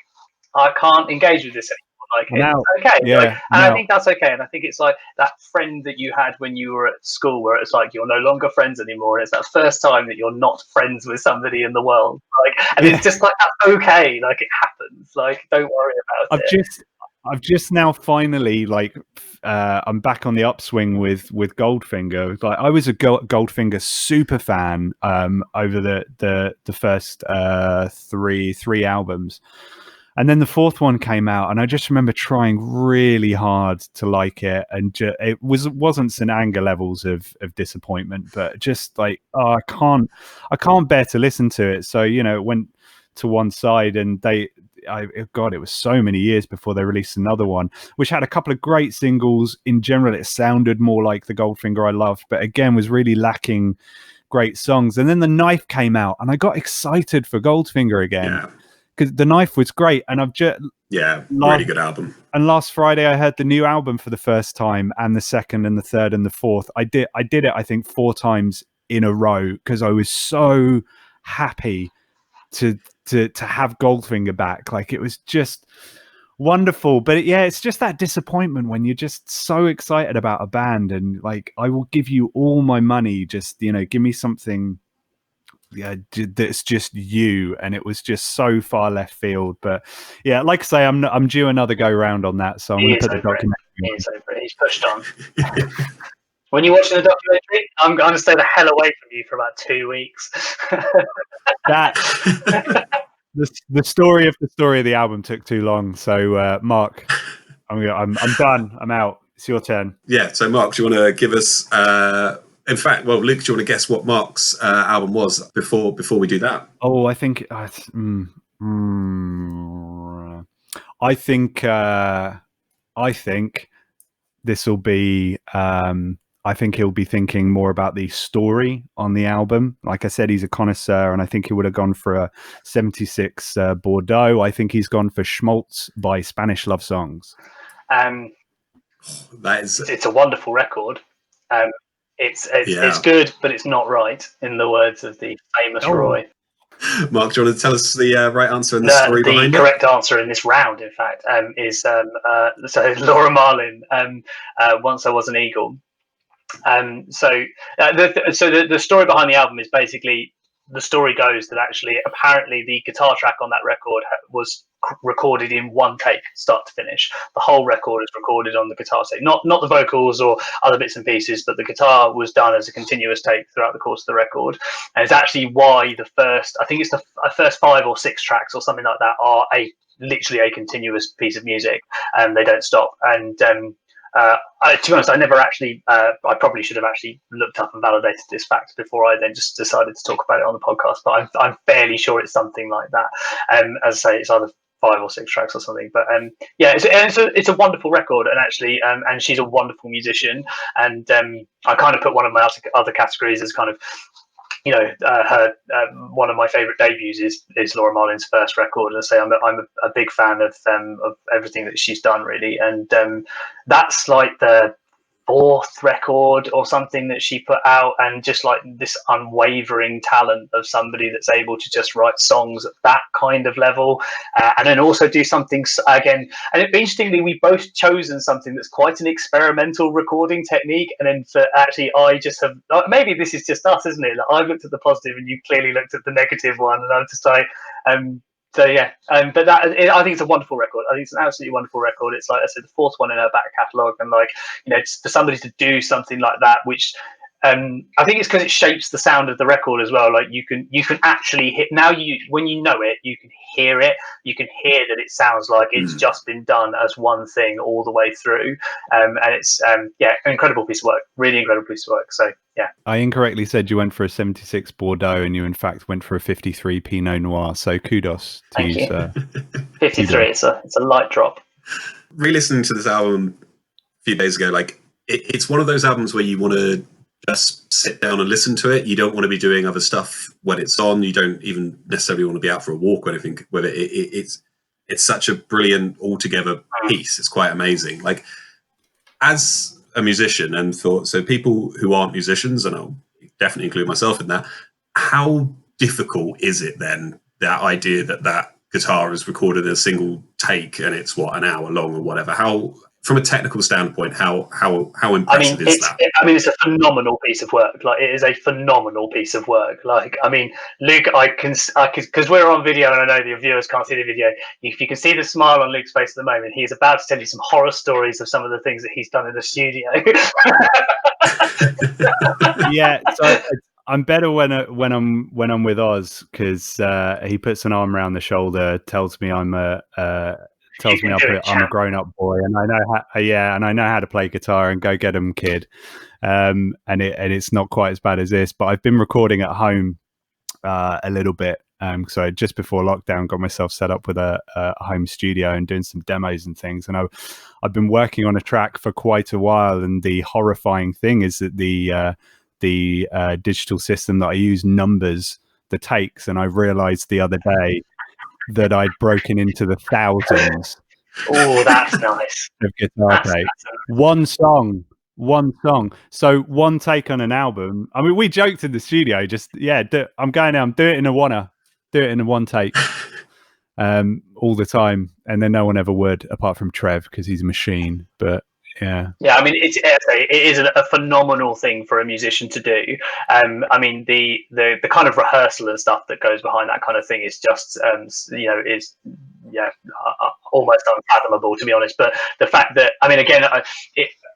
I can't engage with this anymore. Like it's okay. Yeah, like, and I think that's okay. And I think it's like that friend that you had when you were at school where it's like you're no longer friends anymore. And it's that first time that you're not friends with somebody in the world. Like, and it's just like that's okay. Like it happens. Like don't worry about it. I've just now finally I'm back on the upswing with Goldfinger. Like I was a Goldfinger super fan over the first three albums, and then the fourth one came out, and I just remember trying really hard to like it, and it wasn't St. Anger levels of disappointment, but just like I can't bear to listen to it. So it went to one side, and God, it was so many years before they released another one, which had a couple of great singles. In general, it sounded more like the Goldfinger I loved, but again, was really lacking great songs. And then The Knife came out, and I got excited for Goldfinger again because The Knife was great. And really good album. And last Friday, I heard the new album for the first time, and the second, and the third, and the fourth. I did it, I think, 4 times in a row because I was so happy to have Goldfinger back. Like it was just wonderful. But it's just that disappointment when you're just so excited about a band, and like I will give you all my money, just give me something that's just you, and it was just so far left field. But like I say, I'm due another go round on that, so I'm going to put the documentary. He's pushed on. When you're watching the documentary, I'm going to stay the hell away from you for about 2 weeks. The story of the album took too long. So Mark, I'm done. I'm out. It's your turn. Yeah. So Mark, do you want to give us? In fact, well, Luke, do you want to guess what Mark's album was before we do that? Oh, I think. I think this will be. I think he'll be thinking more about the story on the album. Like I said, he's a connoisseur, and I think he would have gone for a 76 Bordeaux. I think he's gone for Schmaltz by Spanish Love Songs. It's a wonderful record. It's good, but it's not right, in the words of the famous Roy. Mark, do you want to tell us the right answer and the story behind it? The correct answer in this round, in fact, is so Laura Marlin, Once I Was an Eagle. So the story behind the album is basically, the story goes that actually apparently the guitar track on that record was recorded in one take, start to finish. The whole record is recorded on the guitar take, not the vocals or other bits and pieces, but the guitar was done as a continuous take throughout the course of the record. And it's actually why the first 5 or 6 tracks or something like that are literally a continuous piece of music, and they don't stop. And to be honest, I never actually. I probably should have actually looked up and validated this fact before I then just decided to talk about it on the podcast. But I'm fairly sure it's something like that. As I say, it's either 5 or 6 tracks or something. But it's a wonderful record, and actually, and she's a wonderful musician. And I kind of put one of my other categories as kind of, her one of my favourite debuts is Laura Marlin's first record. And I say I'm a big fan of everything that she's done, really. And that's like the 4th record or something that she put out, and just like this unwavering talent of somebody that's able to just write songs at that kind of level, and then also do something again. And interestingly, we both chosen something that's quite an experimental recording technique, and then I just have, maybe this is just us, isn't it? Like, I've looked at the positive and you clearly looked at the negative one, and I'm just like but I think it's a wonderful record. I think it's an absolutely wonderful record. It's like I said, the 4th one in her back catalogue, and for somebody to do something like that, which I think it's because it shapes the sound of the record as well. Like you can actually hit now. When you know it, you can hear it. You can hear that it sounds like it's just been done as one thing all the way through. And it's an incredible piece of work. Really incredible piece of work. So yeah. I incorrectly said you went for a 76 Bordeaux, and you in fact went for a 53 Pinot Noir. So kudos to you, sir. 53. It's a light drop. Re-listening to this album a few days ago, like it's one of those albums where you want to just sit down and listen to it. You don't want to be doing other stuff when it's on. You don't even necessarily want to be out for a walk or anything with it. It's such a brilliant altogether piece. It's quite amazing. Like as a musician, and so people who aren't musicians, and I'll definitely include myself in that, how difficult is it then, that idea that guitar is recorded in a single take and it's an hour long or whatever? How, from a technical standpoint, how impressive is that? It's a phenomenal piece of work. Like, it is a phenomenal piece of work. Like, I mean, Luke, I can, because we're on video and I know the viewers can't see the video. If you can see the smile on Luke's face at the moment, he is about to tell you some horror stories of some of the things that he's done in the studio. Yeah, so I'm better when I'm with Oz, because he puts an arm around the shoulder, tells me I'm a grown up boy, and I know how to play guitar, and go get 'em, kid. And it's not quite as bad as this, but I've been recording at home a little bit. So just before lockdown, got myself set up with a home studio and doing some demos and things. And I've been working on a track for quite a while, and the horrifying thing is that the digital system that I use numbers the takes, and I realized the other day that I'd broken into the thousands. Oh, that's nice. Of guitar takes. One song. So one take on an album. I mean, we joked in the studio, I'm going now, do it in a one take. All the time, and then no one ever would, apart from Trev, because he's a machine. But yeah. I mean, it is a phenomenal thing for a musician to do. I mean, the kind of rehearsal and stuff that goes behind that kind of thing is just almost unfathomable, to be honest. But the fact that, I mean, again,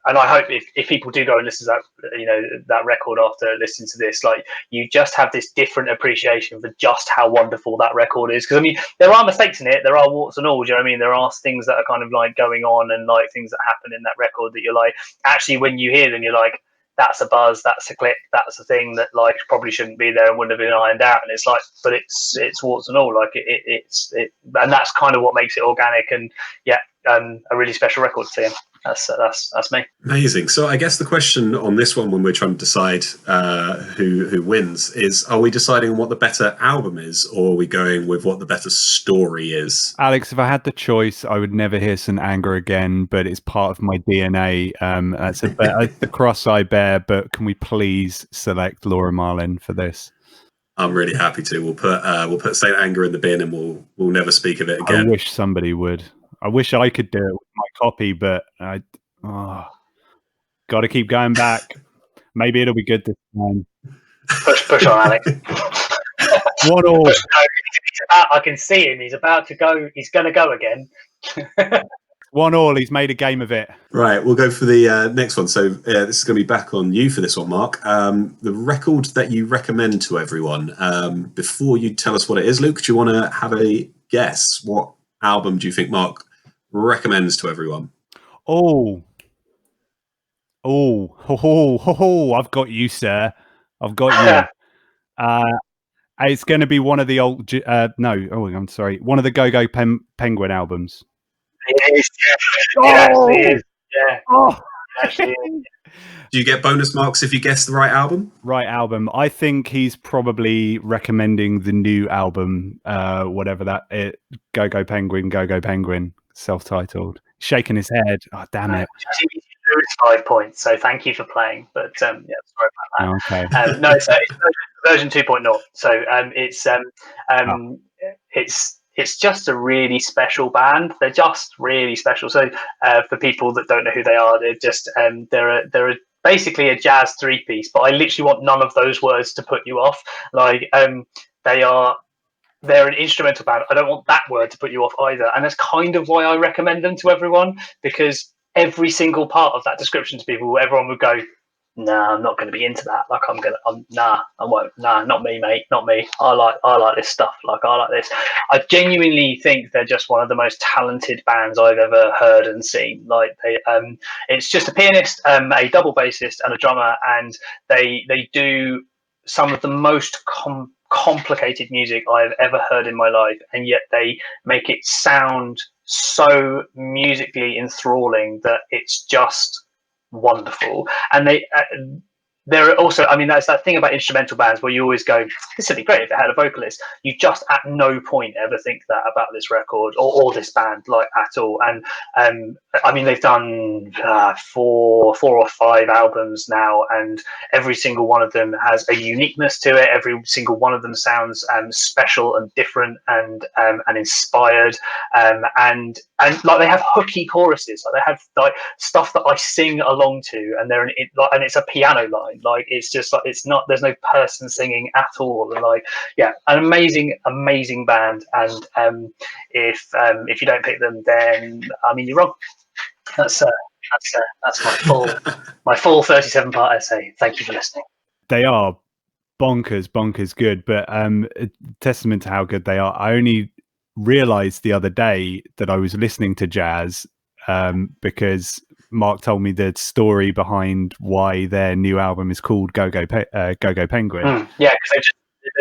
and I hope if people do go and listen to that record after listening to this, like, you just have this different appreciation for just how wonderful that record is. Because I mean, there are mistakes in it, there are warts and all. Do you know what I mean? There are things that are kind of like going on, and like things that happen in that record that you're like, actually, when you hear them, you're like, that's a buzz, that's a click, that's a thing that like probably shouldn't be there and wouldn't have been ironed out. And it's like, but it's warts and all. Like and that's kind of what makes it organic, and a really special record to him. That's me. Amazing. So I guess the question on this one, when we're trying to decide who wins, is: are we deciding what the better album is, or are we going with what the better story is? Alex, if I had the choice, I would never hear St. Anger again, but it's part of my DNA. That's the cross I bear. But can we please select Laura Marlin for this? I'm really happy to. We'll put St. Anger in the bin, and we'll never speak of it again. I wish somebody would. I wish I could do it with my copy, but got to keep going back. Maybe it'll be good this time. Push on, Alex. What all? I can see him. He's about to go. He's going to go again. 1-1. He's made a game of it. Right, we'll go for the next one. So this is going to be back on you for this one, Mark. The record that you recommend to everyone. Before you tell us what it is, Luke, do you want to have a guess? What album do you think Mark recommends to everyone? I've got you, sir. I've got you. It's going to be one of the old I'm sorry, one of the Go-Go Penguin albums. It is, yeah. Do you get bonus marks if you guess the right album? Right album. I think he's probably recommending the new album, whatever that Go-Go Penguin, self-titled. Shaking his head. Oh, damn it. 5 points, so thank you for playing. But sorry about that. Okay. No, so it's version 2.0. So it's just a really special band. They're just really special. So for people that don't know who they are, they're just they're basically a jazz 3-piece. But I literally want none of those words to put you off. Like they're an instrumental band. I don't want that word to put you off either. And that's kind of why I recommend them to everyone, because every single part of that description to people, everyone would go, nah, I'm not going to be into that. Like, I won't. Nah, not me, mate. Not me. I like this stuff. Like, I like this. I genuinely think they're just one of the most talented bands I've ever heard and seen. Like, it's just a pianist, a double bassist, and a drummer, and they do some of the most complicated music I've ever heard in my life, and yet they make it sound so musically enthralling that it's just wonderful. And there are also, I mean, that's that thing about instrumental bands where you always go, this would be great if it had a vocalist. You just at no point ever think that about this record or this band, like, at all. And I mean, they've done 4 or 5 albums now, and every single one of them has a uniqueness to it. Every single one of them sounds special and different and inspired. And like, they have hooky choruses, like they have like stuff that I sing along to, and and it's a piano line. Like, it's just like, it's not, there's no person singing at all. And like, yeah, an amazing band. And if you don't pick them, then I mean, you're wrong. That's my full 37-part essay. Thank you for listening. They are bonkers good, but a testament to how good they are. I only realized the other day that I was listening to jazz because Mark told me the story behind why their new album is called Go Go Penguin. Yeah, because they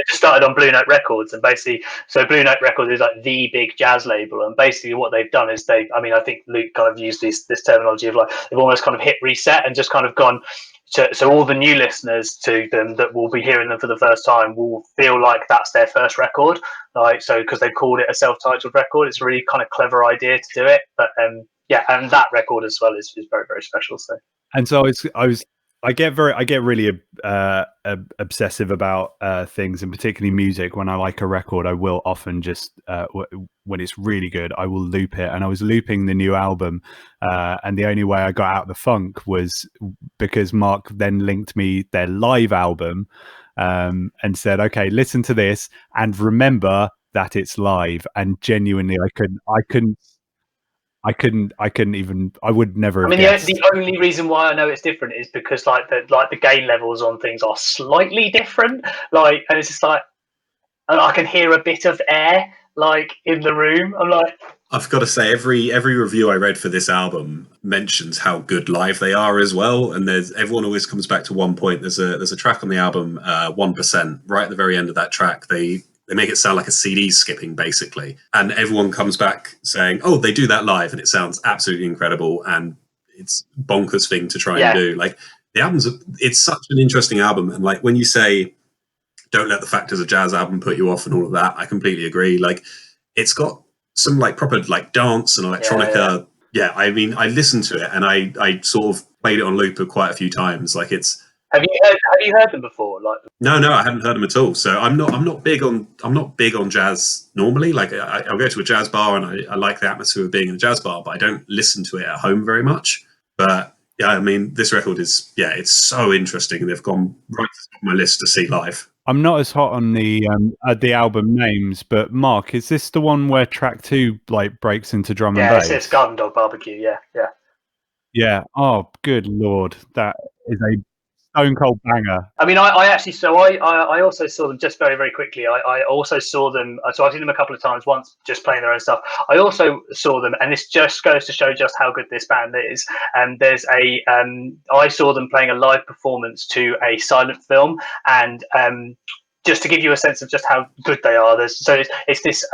just started on Blue Note Records, and basically, so Blue Note Records is like the big jazz label, and basically what they've done is I think Luke kind of used this terminology of like, they've almost kind of hit reset and just kind of gone. So all the new listeners to them that will be hearing them for the first time will feel like that's their first record, like, so because they've called it a self-titled record. It's a really kind of clever idea to do it, but yeah, and that record as well is very, very special. So, and so I get really obsessive about things, and particularly music. When I like a record, I will often just when it's really good, I will loop it. And I was looping the new album, and the only way I got out of the funk was because Mark then linked me their live album and said, "Okay, listen to this and remember that it's live." And genuinely, I would never have guessed. The only reason why I know it's different is because like the gain levels on things are slightly different, like, and it's just like, and I can hear a bit of air like in the room. I'm like, I've got to say, every review I read for this album mentions how good live they are as well. And everyone always comes back to one point. There's a track on the album, 1%, right at the very end of that track. They make it sound like a CD skipping, basically. And everyone comes back saying, oh, they do that live, and it sounds absolutely incredible. And it's bonkers thing to try and do. Like, the album's, it's such an interesting album. And like, when you say, don't let the fact as a jazz album put you off and all of that, I completely agree. Like, it's got some like proper like dance and electronica. Yeah, I mean, I listened to it and I sort of played it on loop quite a few times. Like, it's, Have you heard them before? Like, no, I hadn't heard them at all. So I'm not big on jazz normally. Like, I'll go to a jazz bar and I like the atmosphere of being in a jazz bar, but I don't listen to it at home very much. But yeah, I mean, this record is, it's so interesting, and they've gone right to the top of my list to see live. I'm not as hot on the album names, but Mark, is this the one where track 2 like breaks into drum and bass? Yeah, it's Garden Dog Barbecue. Yeah. Oh, good Lord, that is a stone cold banger. I mean, I also saw them just very, very quickly. I also saw them. So I've seen them a couple of times. Once just playing their own stuff. I also saw them, and this just goes to show just how good this band is. And I saw them playing a live performance to a silent film, and just to give you a sense of just how good they are. It's this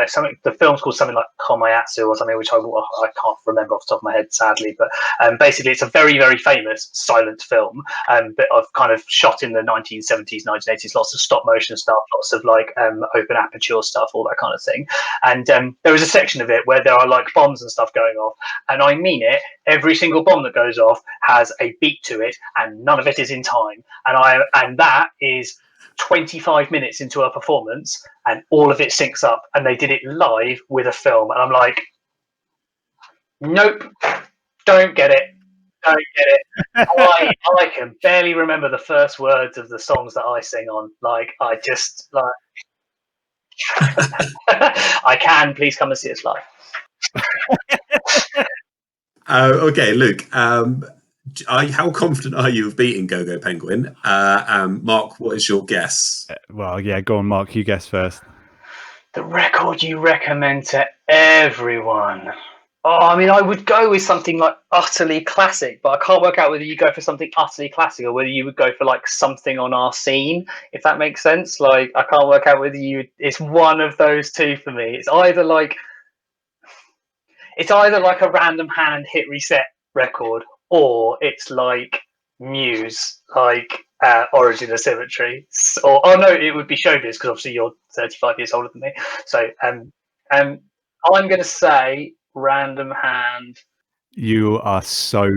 something. The film's called something like Komayatsu or something, which I can't remember off the top of my head, sadly. But basically, it's a very, very famous silent film, but of kind of shot in the 1970s, 1980s. Lots of stop motion stuff, lots of like open aperture stuff, all that kind of thing. And there is a section of it where there are like bombs and stuff going off, and I mean it. Every single bomb that goes off has a beat to it, and none of it is in time. And that is 25 minutes into a performance, and all of it syncs up, and they did it live with a film. And I'm like, nope, don't get it. I can barely remember the first words of the songs that I sing on. Like, I just like I can please come and see us live. Okay, Luke, how confident are you of beating Go Go Penguin? Mark, what is your guess? Well, yeah, go on, Mark, you guess first. The record you recommend to everyone. Oh, I mean, I would go with something like utterly classic, but I can't work out whether you go for something utterly classic or whether you would go for like something on our scene, if that makes sense. Like, I can't work out whether it's one of those two for me. It's either like a random hand hit reset record, or it's like Muse, like Origin of Symmetry, or no, it would be Showbiz because obviously you're 35 years older than me. So I'm going to say Random Hand. You are so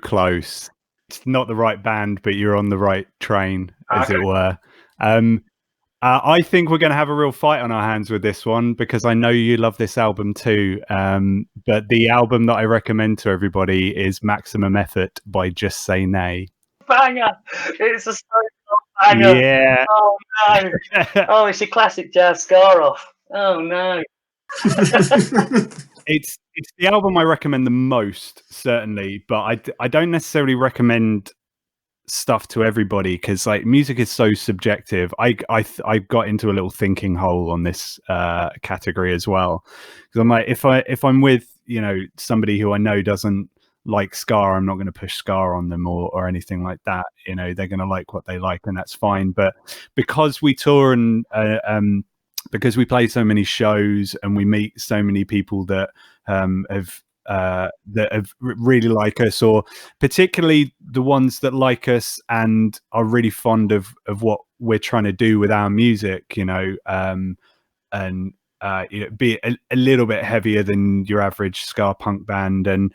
close. It's not the right band, but you're on the right train, as it were. I think we're going to have a real fight on our hands with this one because I know you love this album too. But the album that I recommend to everybody is Maximum Effort by Just Say Nay. Banger! It's a banger. Yeah. Oh no! Oh, it's your classic jazz scar off. Oh no! It's the album I recommend the most, certainly, but I don't necessarily recommend stuff to everybody because like music is so subjective. I got into a little thinking hole on this category as well because I'm like if I'm with somebody who I know doesn't like ska, I'm not going to push ska on them or anything like that. They're going to like what they like and that's fine. But because we tour and because we play so many shows and we meet so many people that have really like us, or particularly the ones that like us and are really fond of what we're trying to do with our music, and be a little bit heavier than your average ska punk band and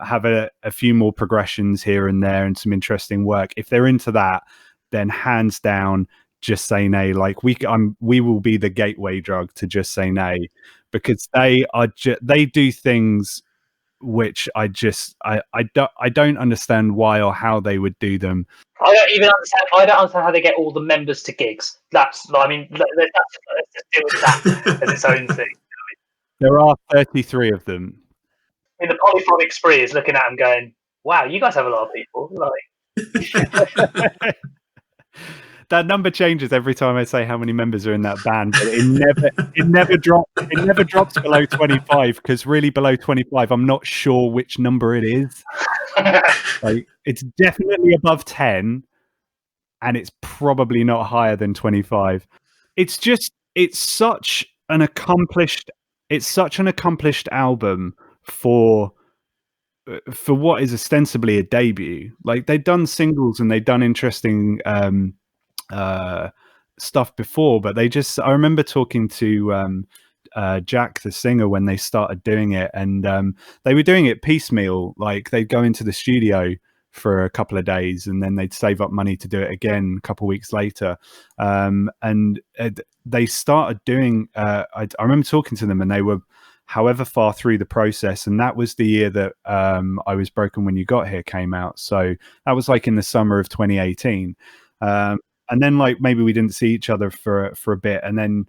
have a few more progressions here and there and some interesting work. If they're into that, then hands down, Just Say Nay. Like we will be the gateway drug to Just Say Nay because they do things which I don't understand why or how they would do them. I don't understand how they get all the members to gigs. Let's just deal with that as its own thing. There are 33 of them. I mean, the polyphonic spree is looking at them going, "Wow, you guys have a lot of people." Like, that number changes every time I say how many members are in that band, but it never drops below 25 because really below 25, I'm not sure which number it is. Like it's definitely above 10, and it's probably not higher than 25. It's such an accomplished album for what is ostensibly a debut. Like they've done singles and they've done interesting stuff before, but I remember talking to Jack the singer when they started doing it, and they were doing it piecemeal. Like they'd go into the studio for a couple of days and then they'd save up money to do it again a couple of weeks later, and they started doing I remember talking to them and they were however far through the process, and that was the year that I Was Broken When You Got Here came out, so that was like in the summer of 2018. And then like maybe we didn't see each other for a bit, and then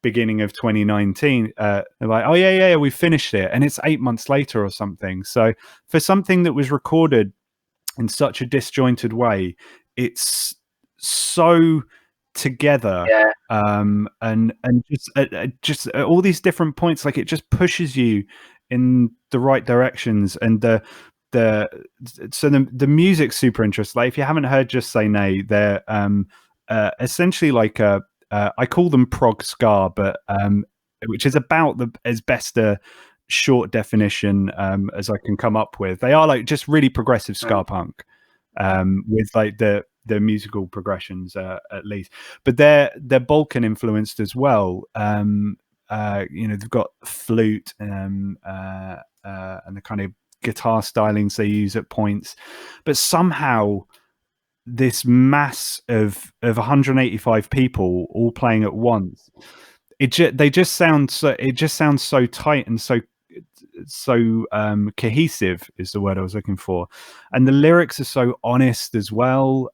beginning of 2019 they're like, oh yeah we finished it, and it's 8 months later or something. So for something that was recorded in such a disjointed way, it's so together. Yeah. And just all these different points, like it just pushes you in the right directions, and the music's super interesting. Like if you haven't heard Just Say Nay, they're essentially like I call them prog ska, but which is about as best a short definition as I can come up with. They are like just really progressive ska punk with like the musical progressions at least, but they're Balkan influenced as well. They've got flute and the kind of guitar stylings they use at points, but somehow this mass of 185 people all playing at once, it just sounds so tight and so cohesive is the word I was looking for, and the lyrics are so honest as well.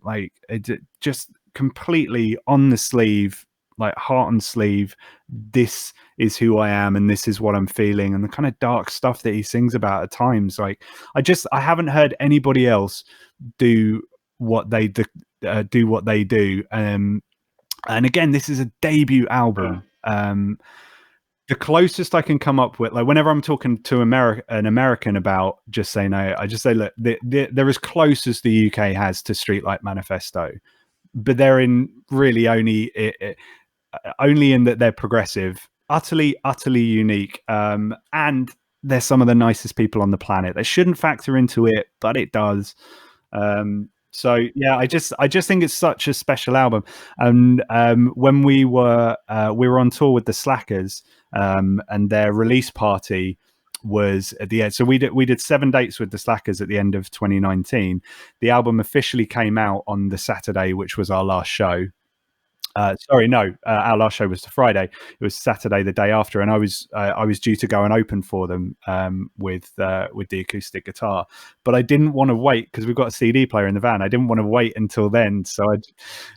Like it just completely on the sleeve, like heart on sleeve. This is who I am and this is what I'm feeling, and the kind of dark stuff that he sings about at times. Like I haven't heard anybody else do what they do. And again, this is a debut album. The closest I can come up with, like whenever I'm talking to an American about Just Say No, I just say, look, they're as close as the UK has to Streetlight Manifesto, but they're in really only in that they're progressive, utterly unique, and they're some of the nicest people on the planet. They shouldn't factor into it, but it does. So yeah, I just think it's such a special album. And when we were on tour with the Slackers, and their release party was at the end. So we did 7 dates with the Slackers at the end of 2019. The album officially came out on the Saturday, which was our last show. Our last show was the Friday. It was Saturday, the day after, and I was due to go and open for them with the acoustic guitar, but I didn't want to wait because we've got a CD player in the van. I didn't want to wait until then, so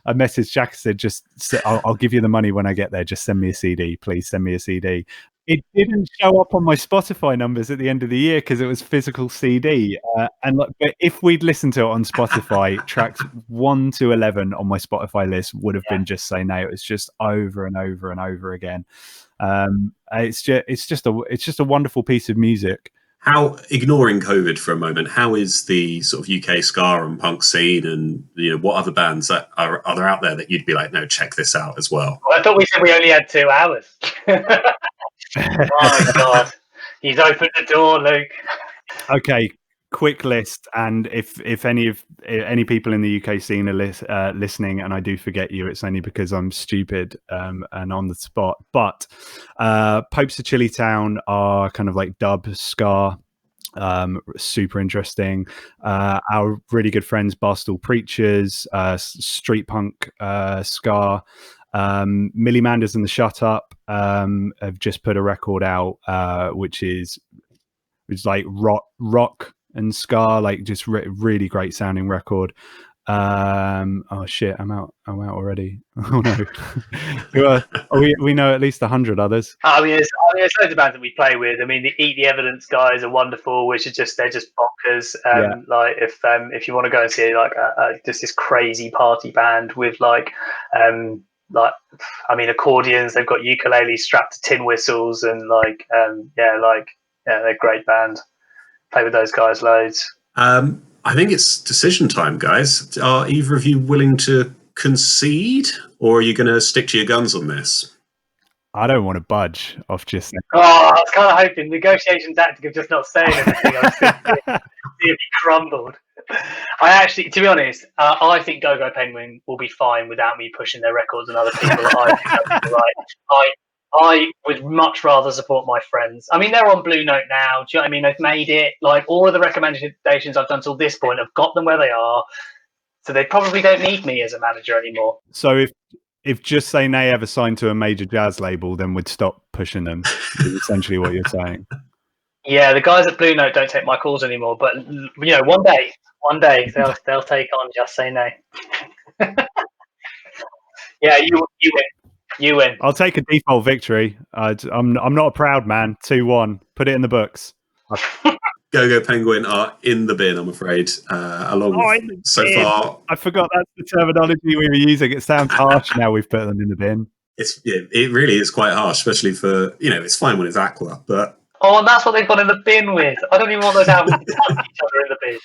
I messaged Jack and said, I'll give you the money when I get there. Just send me a CD, please. Send me a CD. It didn't show up on my Spotify numbers at the end of the year because it was physical CD. But if we'd listened to it on Spotify, tracks 1 to 11 on my Spotify list would have been Just Say Nay. It was just over and over and over again. It's just a wonderful piece of music. How, ignoring COVID for a moment, how is the sort of UK ska and punk scene, and what other bands that are there out there that you'd be like, no, check this out as well? I thought we said we only had 2 hours. My God, he's opened the door, Luke. Okay, quick list, and if any people in the UK scene are listening, and I do forget you, it's only because I'm stupid and on the spot. But Popes of Chili Town are kind of like dub ska, super interesting. Our really good friends Barstool Preachers, street punk ska. Millie Manders and the Shut Up have just put a record out, which is like rock and ska, like just really great sounding record. Oh shit, I'm out already. Oh no. we know at least 100 others. I mean, there's loads of bands that we play with. I mean, the Eat the Evidence guys are wonderful, which are they're just bonkers. Like if you want to go and see like just this crazy party band with accordions, they've got ukuleles strapped to tin whistles, and they're a great band. Play with those guys loads. I think it's decision time, guys. Are either of you willing to concede, or are you going to stick to your guns on this? I don't want to budge off just. I was kind of hoping negotiation tactic of just not saying anything. I was thinking if he crumbled. I actually, to be honest, I think Go-Go Penguin will be fine without me pushing their records and other people. I think that'll be right. I would much rather support my friends. I mean, they're on Blue Note now. Do you know what I mean? They've made it. Like, all of the recommendations I've done till this point have got them where they are. So they probably don't need me as a manager anymore. So if Just Say Nay ever signed to a major jazz label, then we'd stop pushing them, is essentially what you're saying. Yeah, the guys at Blue Note don't take my calls anymore. But, one day they'll take on Just Say Nay. Yeah, you win. You win. I'll take a default victory. I'm not a proud man. 2-1. Put it in the books. Go-Go Penguin are in the bin, I'm afraid. So far, I forgot that's the terminology we were using. It sounds harsh now. We've put them in the bin. It really is quite harsh, especially for it's fine when it's Aqua, but. Oh, and that's what they've gone in the bin with. I don't even want those albums to touch each other in the bin.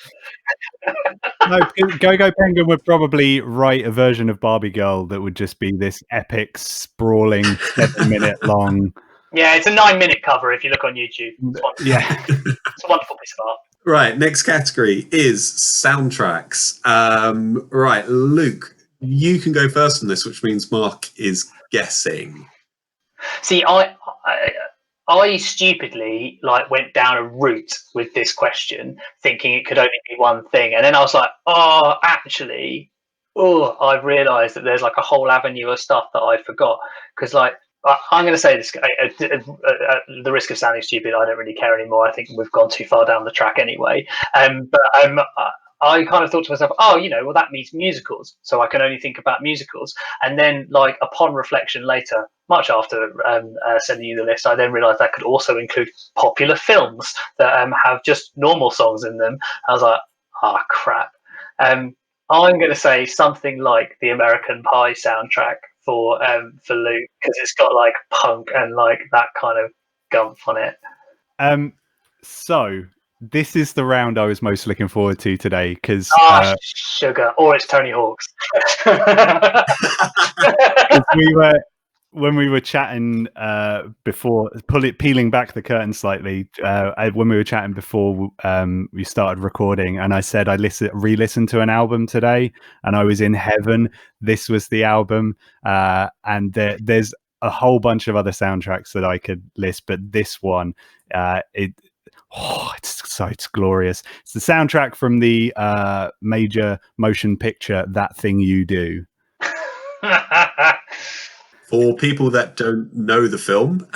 No, Go-Go Penguin would probably write a version of Barbie Girl that would just be this epic, sprawling, 7-minute long. Yeah, it's a 9-minute cover if you look on YouTube. It's a wonderful piece of art. Right, next category is soundtracks. Right, Luke, you can go first on this, which means Mark is guessing. See, I stupidly went down a route with this question, thinking it could only be one thing, and then I was like, I've realised that there's a whole avenue of stuff that I forgot. Because I'm going to say this, at the risk of sounding stupid, I don't really care anymore. I think we've gone too far down the track anyway. I kind of thought to myself, that means musicals, so I can only think about musicals. And then, upon reflection later, much after sending you the list, I then realised that could also include popular films that have just normal songs in them. I was like, crap. I'm going to say something like the American Pie soundtrack for Luke, because it's got punk and that kind of gumph on it. So this is the round I was most looking forward to today, because sugar, or it's Tony Hawk's. when we were chatting before, peeling back the curtain slightly, when we were chatting before we started recording, and I said I re-listened to an album today, and I was in heaven. This was the album, and there's a whole bunch of other soundtracks that I could list, but this one, it's glorious. It's the soundtrack from the major motion picture That Thing You Do. For people that don't know the film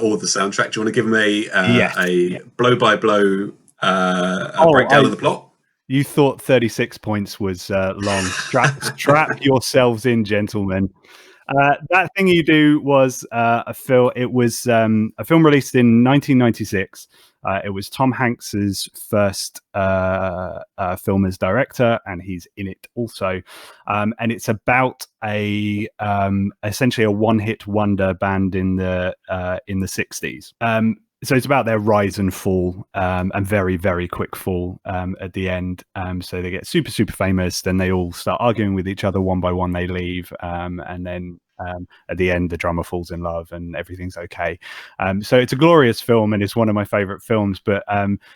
or the soundtrack, do you want to give them a blow-by-blow breakdown of the plot? You thought 36 points was long. Strap yourselves in, gentlemen. That Thing You Do was a film. It was a film released in 1996. It was Tom Hanks's first film as director, and he's in it also. And it's about essentially a one-hit wonder band in the 60s. So it's about their rise and fall, and very, very quick fall at the end. So they get super, super famous. Then they all start arguing with each other one by one. They leave, and then at the end, the drummer falls in love, and everything's okay. So it's a glorious film, and it's one of my favorite films. But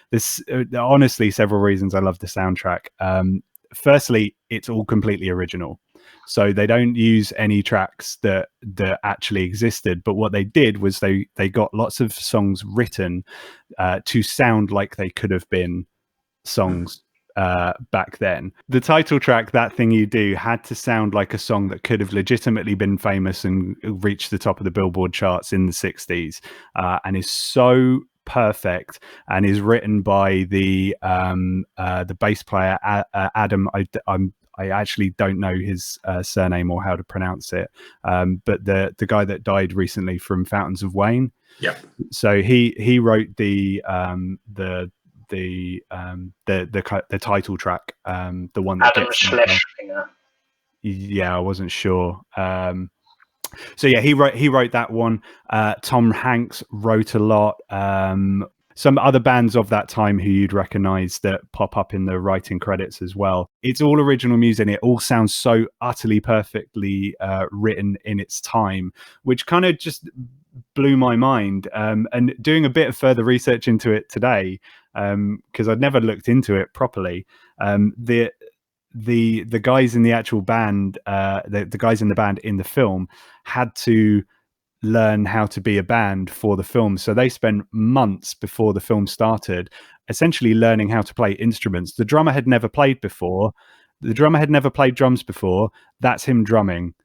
there's honestly several reasons I love the soundtrack. Firstly, it's all completely original. So they don't use any tracks that actually existed, but what they did was they got lots of songs written to sound like they could have been songs back then. The title track, That Thing You Do, had to sound like a song that could have legitimately been famous and reached the top of the Billboard charts in the 60s, and is so perfect, and is written by the bass player Adam. I actually don't know his surname or how to pronounce it, but the guy that died recently from Fountains of Wayne. Yeah. So he wrote the title track, the one that Adam Schlesinger. Yeah, I wasn't sure. So yeah, he wrote that one. Tom Hanks wrote a lot. Some other bands of that time who you'd recognize that pop up in the writing credits as well. It's all original music, and it all sounds so utterly perfectly written in its time, which kind of just blew my mind. And doing a bit of further research into it today, because I'd never looked into it properly, the guys in the actual band, the guys in the band in the film had to learn how to be a band for the film. So they spent months before the film started essentially learning how to play instruments. The drummer had never played before. The drummer had never played drums before. That's him drumming.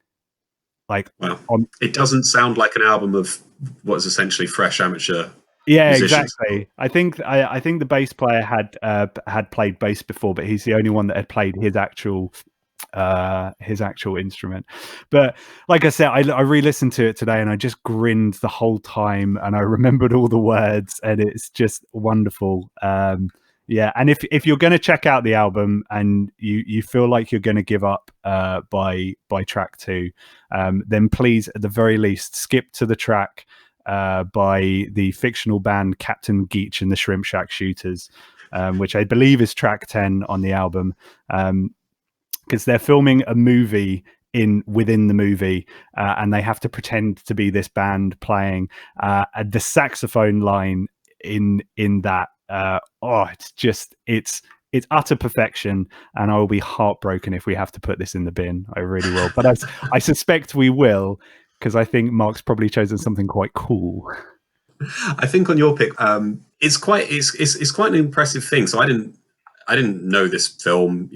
Like, well, it doesn't sound like an album of what's essentially fresh amateur. Yeah, musicians. exactly. I think the bass player had played bass before, but he's the only one that had played his actual instrument. But like I said, I re-listened to it today, and I just grinned the whole time, and I remembered all the words, and it's just wonderful. Yeah, and if you're going to check out the album and you feel like you're going to give up by track 2, then please, at the very least, skip to the track by the fictional band Captain Geach and the Shrimp Shack Shooters, which I believe is track 10 on the album, because they're filming a movie within the movie, and they have to pretend to be this band playing the saxophone line in that. It's utter perfection, and I will be heartbroken if we have to put this in the bin. I really will, but I suspect we will, because I think Mark's probably chosen something quite cool. I think on your pick, it's quite an impressive thing. So I didn't know this film,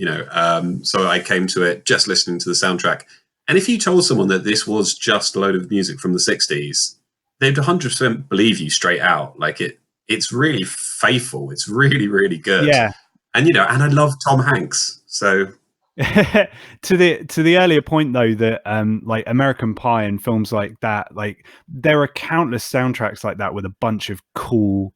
so I came to it just listening to the soundtrack. And if you told someone that this was just a load of music from the 60s, they'd 100% believe you straight out. Like it's really faithful. It's really, really good. Yeah. And and I love Tom Hanks. So to the earlier point though, that like American Pie and films like that, like there are countless soundtracks like that with a bunch of cool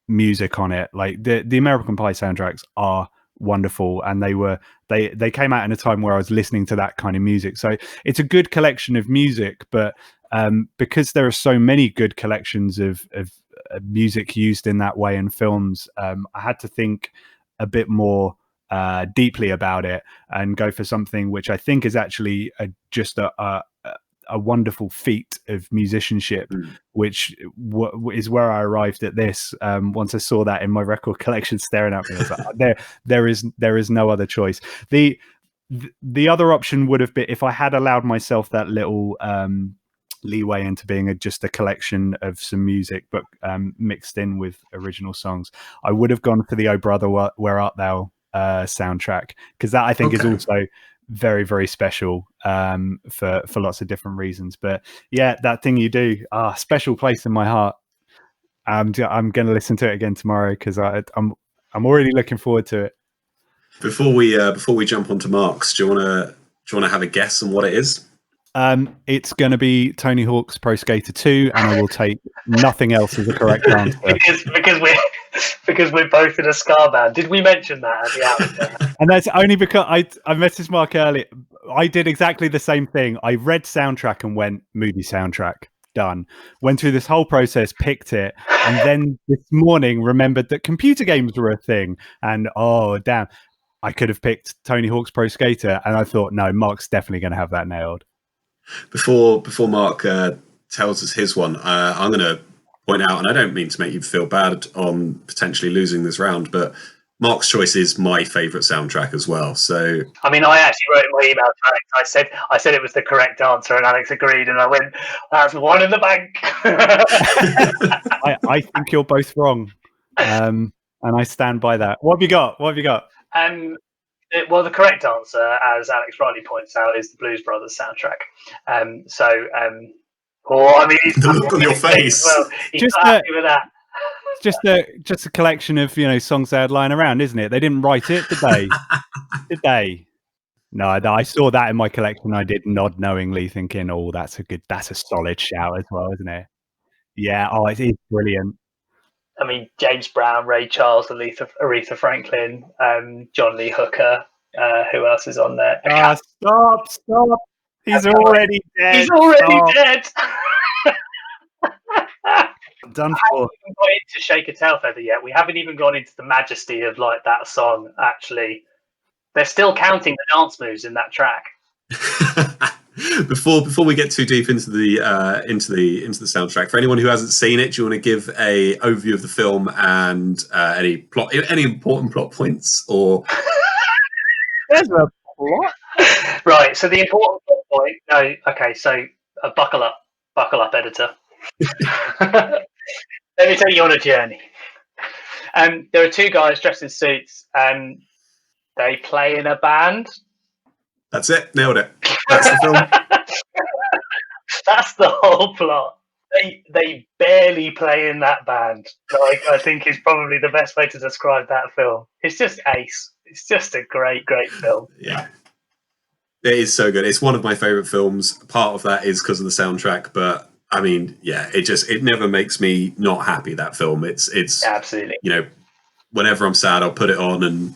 music on it. Like the American Pie soundtracks are wonderful, and they came out in a time where I was listening to that kind of music. So it's a good collection of music, but because there are so many good collections of music used in that way in films, I had to think a bit more deeply about it and go for something which I think is actually just a a wonderful feat of musicianship, which is where I arrived at this. Once I saw that in my record collection staring at me, I was like, there is no other choice. The other option would have been, if I had allowed myself that little leeway into being just a collection of some music, but mixed in with original songs, I would have gone for the "Oh Brother, Where Art Thou" soundtrack, because that I think is also very, very special for lots of different reasons. But yeah, that thing you do, special place in my heart. I'm going to listen to it again tomorrow, because I'm already looking forward to it. Before we jump onto Mark's, do you want to have a guess on what it is? It's going to be Tony Hawk's Pro Skater 2, and I will take nothing else as a correct answer. because we're both in a ska band. Did we mention that at the outset? And that's only because I messaged Mark earlier. I did exactly the same thing. I read soundtrack and went, movie soundtrack, done. Went through this whole process, picked it, and then this morning remembered that computer games were a thing. And oh damn, I could have picked Tony Hawk's Pro Skater, and I thought, no, Mark's definitely going to have that nailed. Before Mark tells us his one, I'm going to point out, and I don't mean to make you feel bad on potentially losing this round, but Mark's choice is my favourite soundtrack as well. So, I mean, I actually wrote in my email to Alex. I said it was the correct answer, and Alex agreed, and I went, "That's one in the bank." I think you're both wrong, and I stand by that. What have you got? Well, the correct answer, as Alex rightly points out, is the Blues Brothers soundtrack. The look on your face. Well, he's happy with that. Just a collection of songs they had lying around, isn't it? They didn't write it, did they? Did they? No, I saw that in my collection. I did nod knowingly, thinking, "Oh, that's a solid shout as well, isn't it?" Yeah. Oh, it is brilliant. I mean, James Brown, Ray Charles, Aretha Franklin, John Lee Hooker. Who else is on there? Stop! He's already dead. He's already dead. Done I for. haven't even got into Shake a Tail Feather yet. We haven't even gone into the majesty of like that song. Actually, they're still counting the dance moves in that track. Before we get too deep into the soundtrack, for anyone who hasn't seen it, do you want to give a overview of the film and any important plot points? Or there's a plot, right? So the important plot point. No, okay. So buckle up, editor. Let me take you on a journey. There are two guys dressed in suits, and they play in a band. That's it. Nailed it. That's the film. That's the whole plot. They barely play in that band. Like, I think is probably the best way to describe that film. It's just ace. It's just a great, great film. Yeah. It is so good. It's one of my favourite films. Part of that is because of the soundtrack, but I mean, yeah, it never makes me not happy, that film. It's absolutely, whenever I'm sad, I'll put it on, and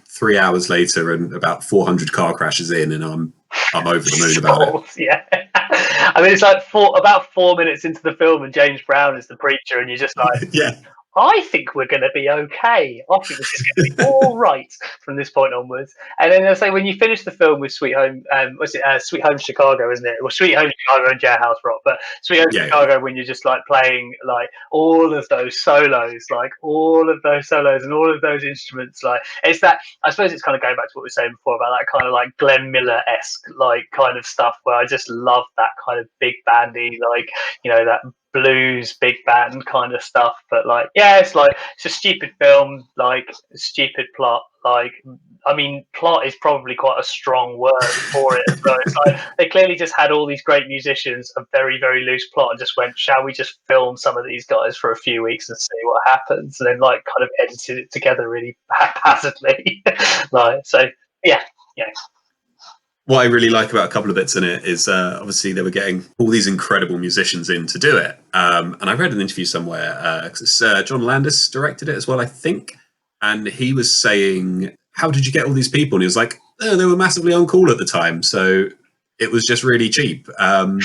3 hours later and about 400 car crashes in, and I'm over the moon about it. Yeah. I mean, it's like about 4 minutes into the film, and James Brown is the preacher, and you're just like, yeah. I think we're going to be okay. I think this is going to be all right from this point onwards. And then they'll say, when you finish the film with Sweet Home, Sweet Home Chicago, isn't it? Well, Sweet Home Chicago and Jailhouse Rock, but Sweet Home Chicago, when you're just like playing like all of those solos and all of those instruments, like it's that. I suppose it's kind of going back to what we were saying before about that kind of like Glenn Miller-esque like kind of stuff, where I just love that kind of big bandy, like that blues big band kind of stuff. But it's a stupid film, like stupid plot. Like, I mean, plot is probably quite a strong word for it. So it's like they clearly just had all these great musicians, a very, very loose plot, and just went, shall we just film some of these guys for a few weeks and see what happens? And then kind of edited it together really haphazardly. Yeah. What I really like about a couple of bits in it is obviously they were getting all these incredible musicians in to do it. And I read an interview somewhere, John Landis directed it as well, I think. And he was saying, how did you get all these people? And he was like, they were massively uncool at the time. So it was just really cheap. So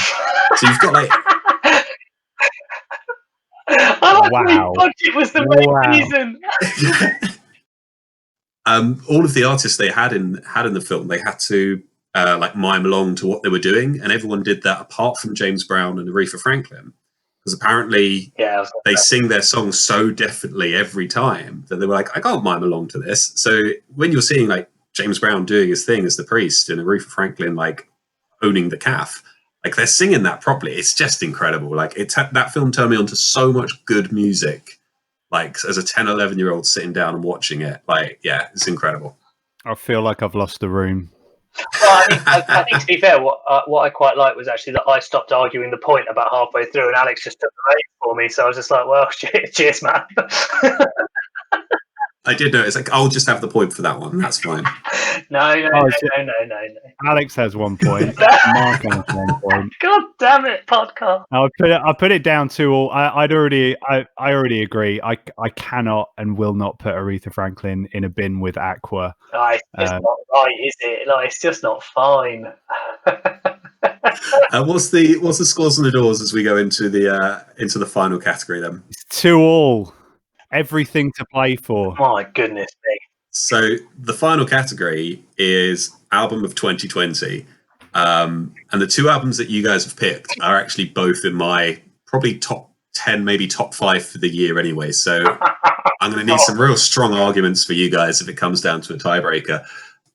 you've got wow. Budget was the main reason. All of the artists they had in the film, they had to like mime along to what they were doing, and everyone did that apart from James Brown and Aretha Franklin, because apparently they sing their songs so definitely every time that they were like, I can't mime along to this. So when you're seeing like James Brown doing his thing as the priest and Aretha Franklin like owning the calf, like they're singing that properly, it's just incredible. Like that film turned me on to so much good music, like as a 10, 11-year-old sitting down and watching it. Like, yeah, it's incredible. I feel like I've lost the room. Well, I think to be fair, what I quite liked was actually that I stopped arguing the point about halfway through, and Alex just took the race for me. So I was just like, "Well, cheers, man." I did notice. Like, I'll just have the point for that one. That's fine. No. Alex has 1 point. Mark has 1 point. God damn it, podcast. I put it down to all. I already agree. I cannot and will not put Aretha Franklin in a bin with Aqua. It's just not right, is it? Like, it's just not fine. What's the scores on the doors as we go into the final category then? It's 2-2. Everything to play for. My goodness me. So the final category is album of 2020. And the two albums that you guys have picked are actually both in my probably top 10, maybe top 5 for the year anyway. So I'm going to need some real strong arguments for you guys if it comes down to a tiebreaker.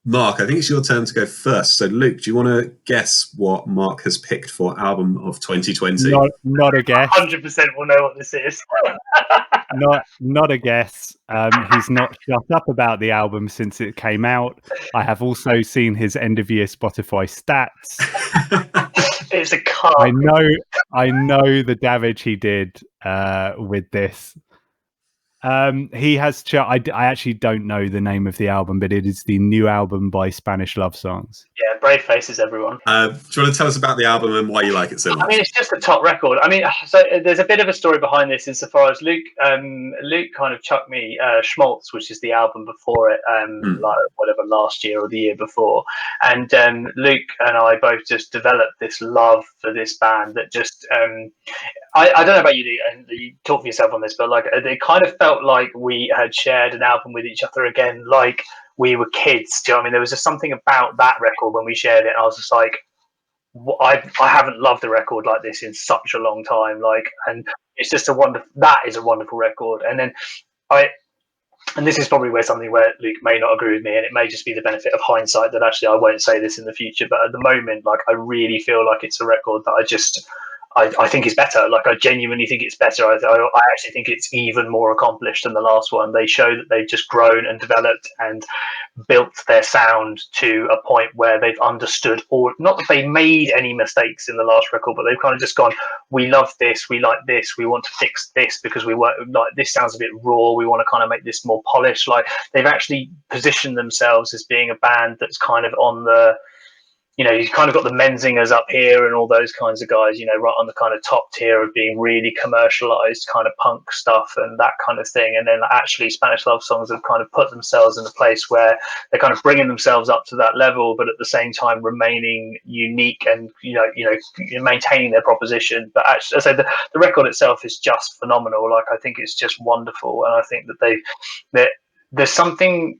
Mark, I think it's your turn to go first. So Luke, do you want to guess what Mark has picked for album of 2020? Not a guess. 100% will know what this is. Not a guess. He's not shut up about the album since it came out. I have also seen his end of year Spotify stats. It's a car. I know the damage he did with this. He has. I actually don't know the name of the album, but it is the new album by Spanish Love Songs. Yeah, brave faces, everyone. Do you want to tell us about the album and why you like it so much? I mean, it's just a top record. I mean, so there's a bit of a story behind this insofar as Luke kind of chucked me Schmaltz, which is the album before it, like whatever, last year or the year before. And Luke and I both just developed this love for this band that just, I don't know about you, Luke, and you talk for yourself on this, but like it kind of felt like we had shared an album with each other again, like we were kids. Do you know what I mean? There was just something about that record when we shared it. And I was just like, I haven't loved a record like this in such a long time. Like, and it's just that is a wonderful record. And then and this is probably where Luke may not agree with me, and it may just be the benefit of hindsight that actually I won't say this in the future. But at the moment, like, I really feel like it's a record that I think is better. Like, I genuinely think it's better. I actually think it's even more accomplished than the last one. They show that they've just grown and developed and built their sound to a point where they've understood not that they made any mistakes in the last record, but they've kind of just gone, we love this, we like this, we want to fix this because we want, like, this sounds a bit raw, we want to kind of make this more polished. Like, they've actually positioned themselves as being a band that's kind of on the, you know, you've kind of got the Menzingers up here and all those kinds of guys, you know, right on the kind of top tier of being really commercialized kind of punk stuff and that kind of thing. And then actually Spanish Love Songs have kind of put themselves in a place where they're kind of bringing themselves up to that level, but at the same time remaining unique and, you know, maintaining their proposition. But actually, I say the record itself is just phenomenal. Like, I think it's just wonderful. And I think that there's something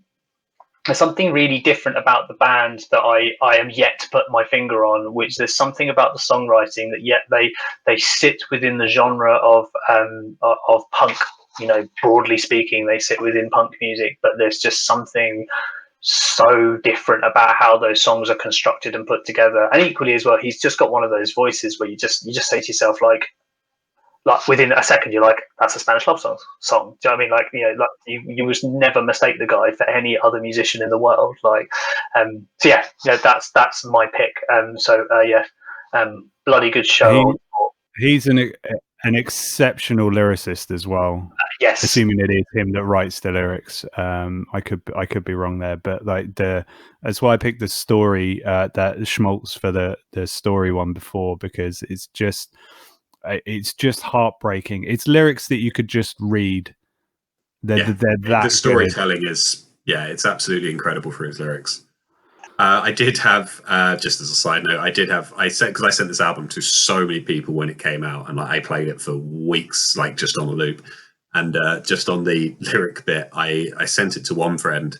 really different about the band that I am yet to put my finger on, which there's something about the songwriting that yet they sit within the genre of punk, you know, broadly speaking, they sit within punk music, but there's just something so different about how those songs are constructed and put together. And equally as well, he's just got one of those voices where you just say to yourself, like within a second, you're like, that's a Spanish Love Song. Do you know what I mean? Like, you know, like you must never mistake the guy for any other musician in the world. Like, so yeah, that's my pick. Bloody good show. He's an exceptional lyricist as well. Yes, assuming it is him that writes the lyrics. I could be wrong there, but like that's why I picked the story that Schmaltz for the story one before, because it's just heartbreaking. It's lyrics that you could just read. The storytelling is, it's absolutely incredible for his lyrics. I did have, just as a side note, because I sent this album to so many people when it came out, and like I played it for weeks, like just on a loop. And just on the lyric bit, I sent it to one friend,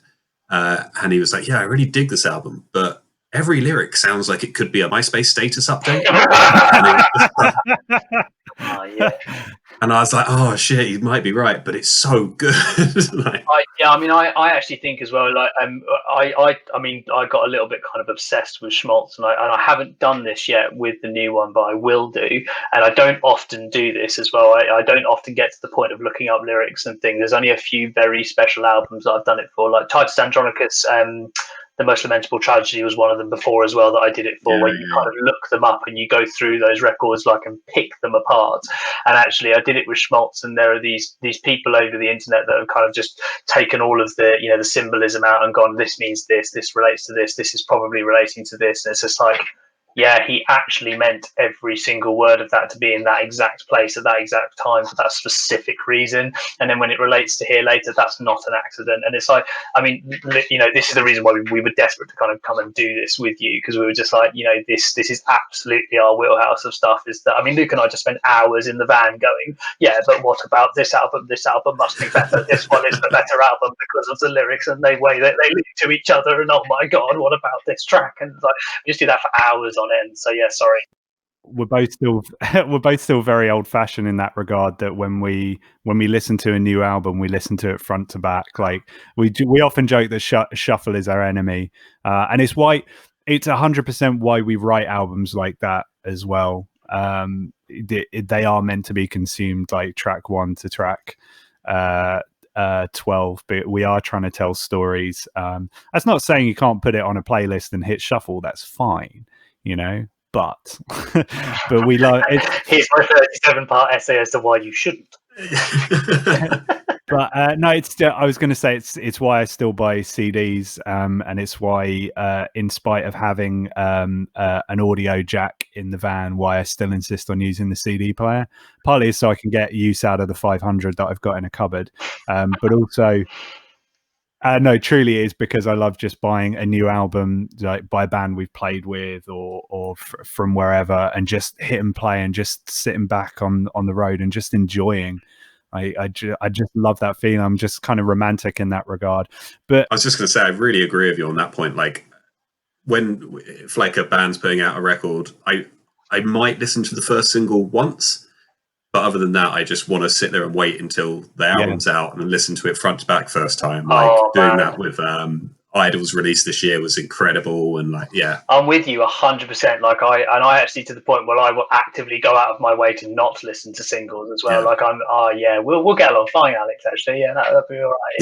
and he was like, "Yeah, I really dig this album, but every lyric sounds like it could be a MySpace status update. Yeah. And I was like, oh shit, he might be right, but it's so good. Like, I actually think as well. Like, I got a little bit kind of obsessed with Schmaltz, and I haven't done this yet with the new one, but I will do. And I don't often do this as well. I don't often get to the point of looking up lyrics and things. There's only a few very special albums that I've done it for, like Titus Andronicus. The Most Lamentable Tragedy was one of them before as well that I did it for, where you kind of look them up and you go through those records like and pick them apart. And actually, I did it with Schmaltz, and there are these people over the internet that have kind of just taken all of the the symbolism out and gone, this means this relates to this is probably relating to this, and it's just like, yeah, he actually meant every single word of that to be in that exact place at that exact time for that specific reason. And then when it relates to Here Later, that's not an accident. And it's like, I mean, this is the reason why we were desperate to kind of come and do this with you, because we were just like, this is absolutely our wheelhouse of stuff. Is that, I mean, Luke and I just spent hours in the van going, yeah, but what about this album? This album must be better. This one is the better album because of the lyrics and the way that they lead to each other. And oh my God, what about this track? And like, we just do that for hours on end. So yeah, sorry. We're both still very old fashioned in that regard, that when we listen to a new album, we listen to it front to back. Like we often joke that shuffle is our enemy, and it's 100% why we write albums like that as well. They are meant to be consumed like track 1 to track 12, but we are trying to tell stories. That's not saying you can't put it on a playlist and hit shuffle. That's fine, but we love it. Here's my 37-part essay as to why you shouldn't. But no, I was going to say it's why I still buy CDs, and it's why, in spite of having an audio jack in the van, why I still insist on using the CD player. Partly so I can get use out of the 500 that I've got in a cupboard, but also. No, truly it is because I love just buying a new album, like by a band we've played with or from wherever, and just hit and play and just sitting back on the road and just enjoying. I just love that feeling. I'm just kind of romantic in that regard. But I was just going to say, I really agree with you on that point. Like if like a band's putting out a record, I might listen to the first single once. But other than that, I just want to sit there and wait until the album's out and listen to it front to back first time. Like doing that with Idol's release this year was incredible, and like, yeah, I'm with you 100%. Like I actually, to the point where I will actively go out of my way to not listen to singles as well. Yeah. Like we'll get along fine, Alex. Actually, yeah, that'll be all right.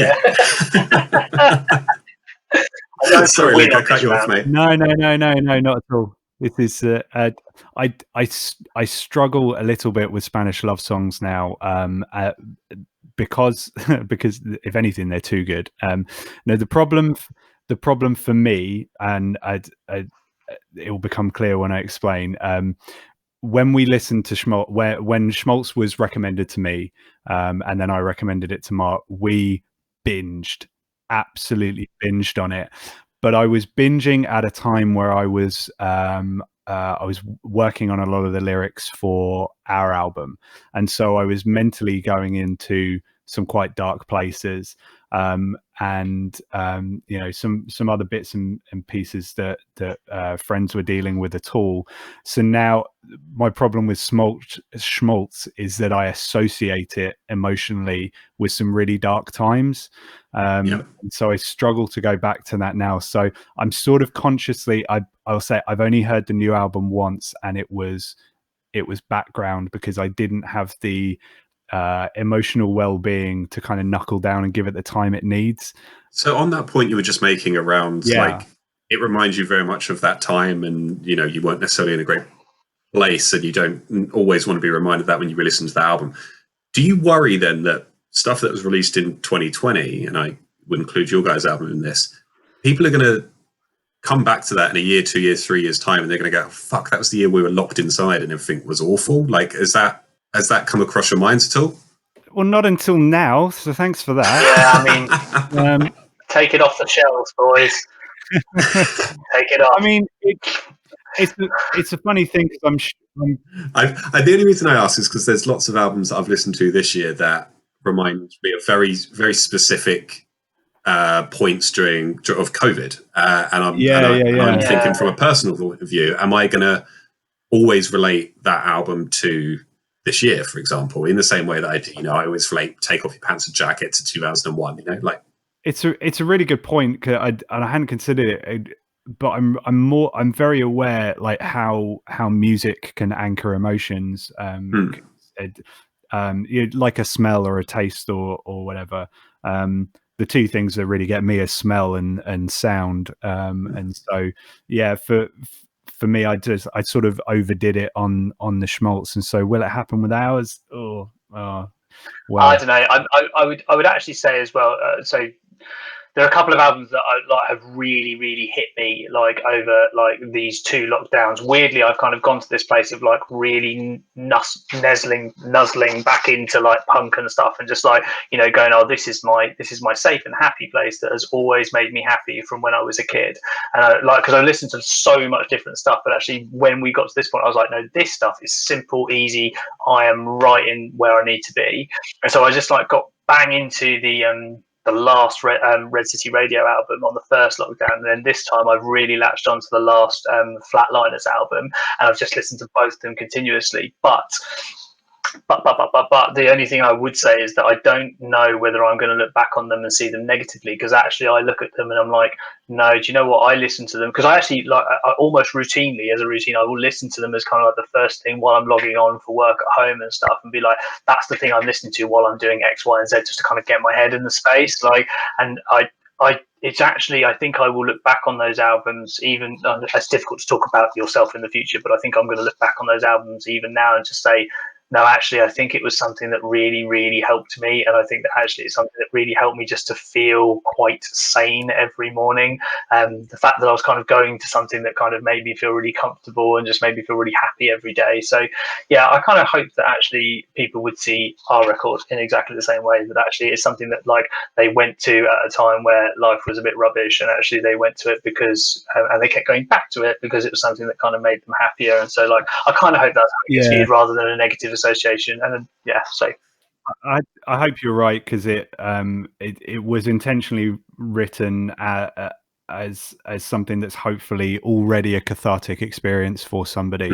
Yeah. Sorry, Luke, I cut you off, mate. No, not at all. This is I struggle a little bit with Spanish love songs now, because if anything, they're too good. No, the problem for me, and it will become clear when I explain. When we listened to Schmaltz, when Schmaltz was recommended to me, and then I recommended it to Mark, we absolutely binged on it. But I was binging at a time where I was working on a lot of the lyrics for our album, and so I was mentally going into some quite dark places, and some other bits and pieces that friends were dealing with at all. So now my problem with Schmaltz is that I associate it emotionally with some really dark times. And so I struggle to go back to that now. So I'm sort of consciously, I'll say I've only heard the new album once, and it was background because I didn't have the emotional well-being to kind of knuckle down and give it the time it needs. So on that point you were just making around, like, it reminds you very much of that time, and you weren't necessarily in a great place, and you don't always want to be reminded of that when you re-listen to the album. Do you worry then that stuff that was released in 2020, and I would include your guys' album in this, people are going to come back to that in a year, 2 years, 3 years time, and they're going to go, fuck, that was the year we were locked inside and everything was awful? Like, has that come across your minds at all? Well, not until now, so thanks for that. Yeah, I mean, take it off the shelves, boys. Take it off. I mean, it's a funny thing because the only reason I ask is because there's lots of albums that I've listened to this year that remind me of very, very specific points during of COVID, and I'm Yeah. thinking from a personal point of view, am I going to always relate that album to this year, for example, in the same way that I do? I always relate "Take Off Your Pants and Jacket" to 2001. Like it's a really good point. I hadn't considered it, but I'm very aware like how music can anchor emotions. Like a smell or a taste or whatever. The two things that really get me are smell and sound. And so, yeah, for me, I sort of overdid it on the schmaltz. And so, will it happen with ours? Well, I don't know. I would actually say as well. So there are a couple of albums that I like have really hit me like over like these two lockdowns. Weirdly, I've kind of gone to this place of like really nuzzling back into like punk and stuff, and just like going, oh, this is my safe and happy place that has always made me happy from when I was a kid. And because I listened to so much different stuff, but actually when we got to this point, I was like, no, this stuff is simple, easy. I am right in where I need to be. And so I just like got bang into the last Red City Radio album on the first lockdown, and then this time I've really latched onto the last Flatliners album, and I've just listened to both of them continuously. But the only thing I would say is that I don't know whether I'm going to look back on them and see them negatively, because actually I look at them and I'm like, no, do you know what? I listen to them because I actually like I almost routinely, as a routine, I will listen to them as kind of like the first thing while I'm logging on for work at home and stuff, and be like, that's the thing I'm listening to while I'm doing X, Y, and Z, just to kind of get my head in the space. Like, and it's actually, I think I will look back on those albums, even it's difficult to talk about yourself in the future, but I think I'm going to look back on those albums even now and just say, no, actually, I think it was something that really helped me. And I think that actually it's something that really helped me just to feel quite sane every morning. The fact that I was kind of going to something that kind of made me feel really comfortable and just made me feel really happy every day. So, yeah, I kind of hope that actually people would see our record in exactly the same way, that actually it's something that like they went to at a time where life was a bit rubbish, and actually they went to it because, and they kept going back to it because it was something that kind of made them happier. And so, like, I kind of hope that's how it gets viewed rather than a negative association. And then, yeah, so I hope you're right, because it was intentionally written as something that's hopefully already a cathartic experience for somebody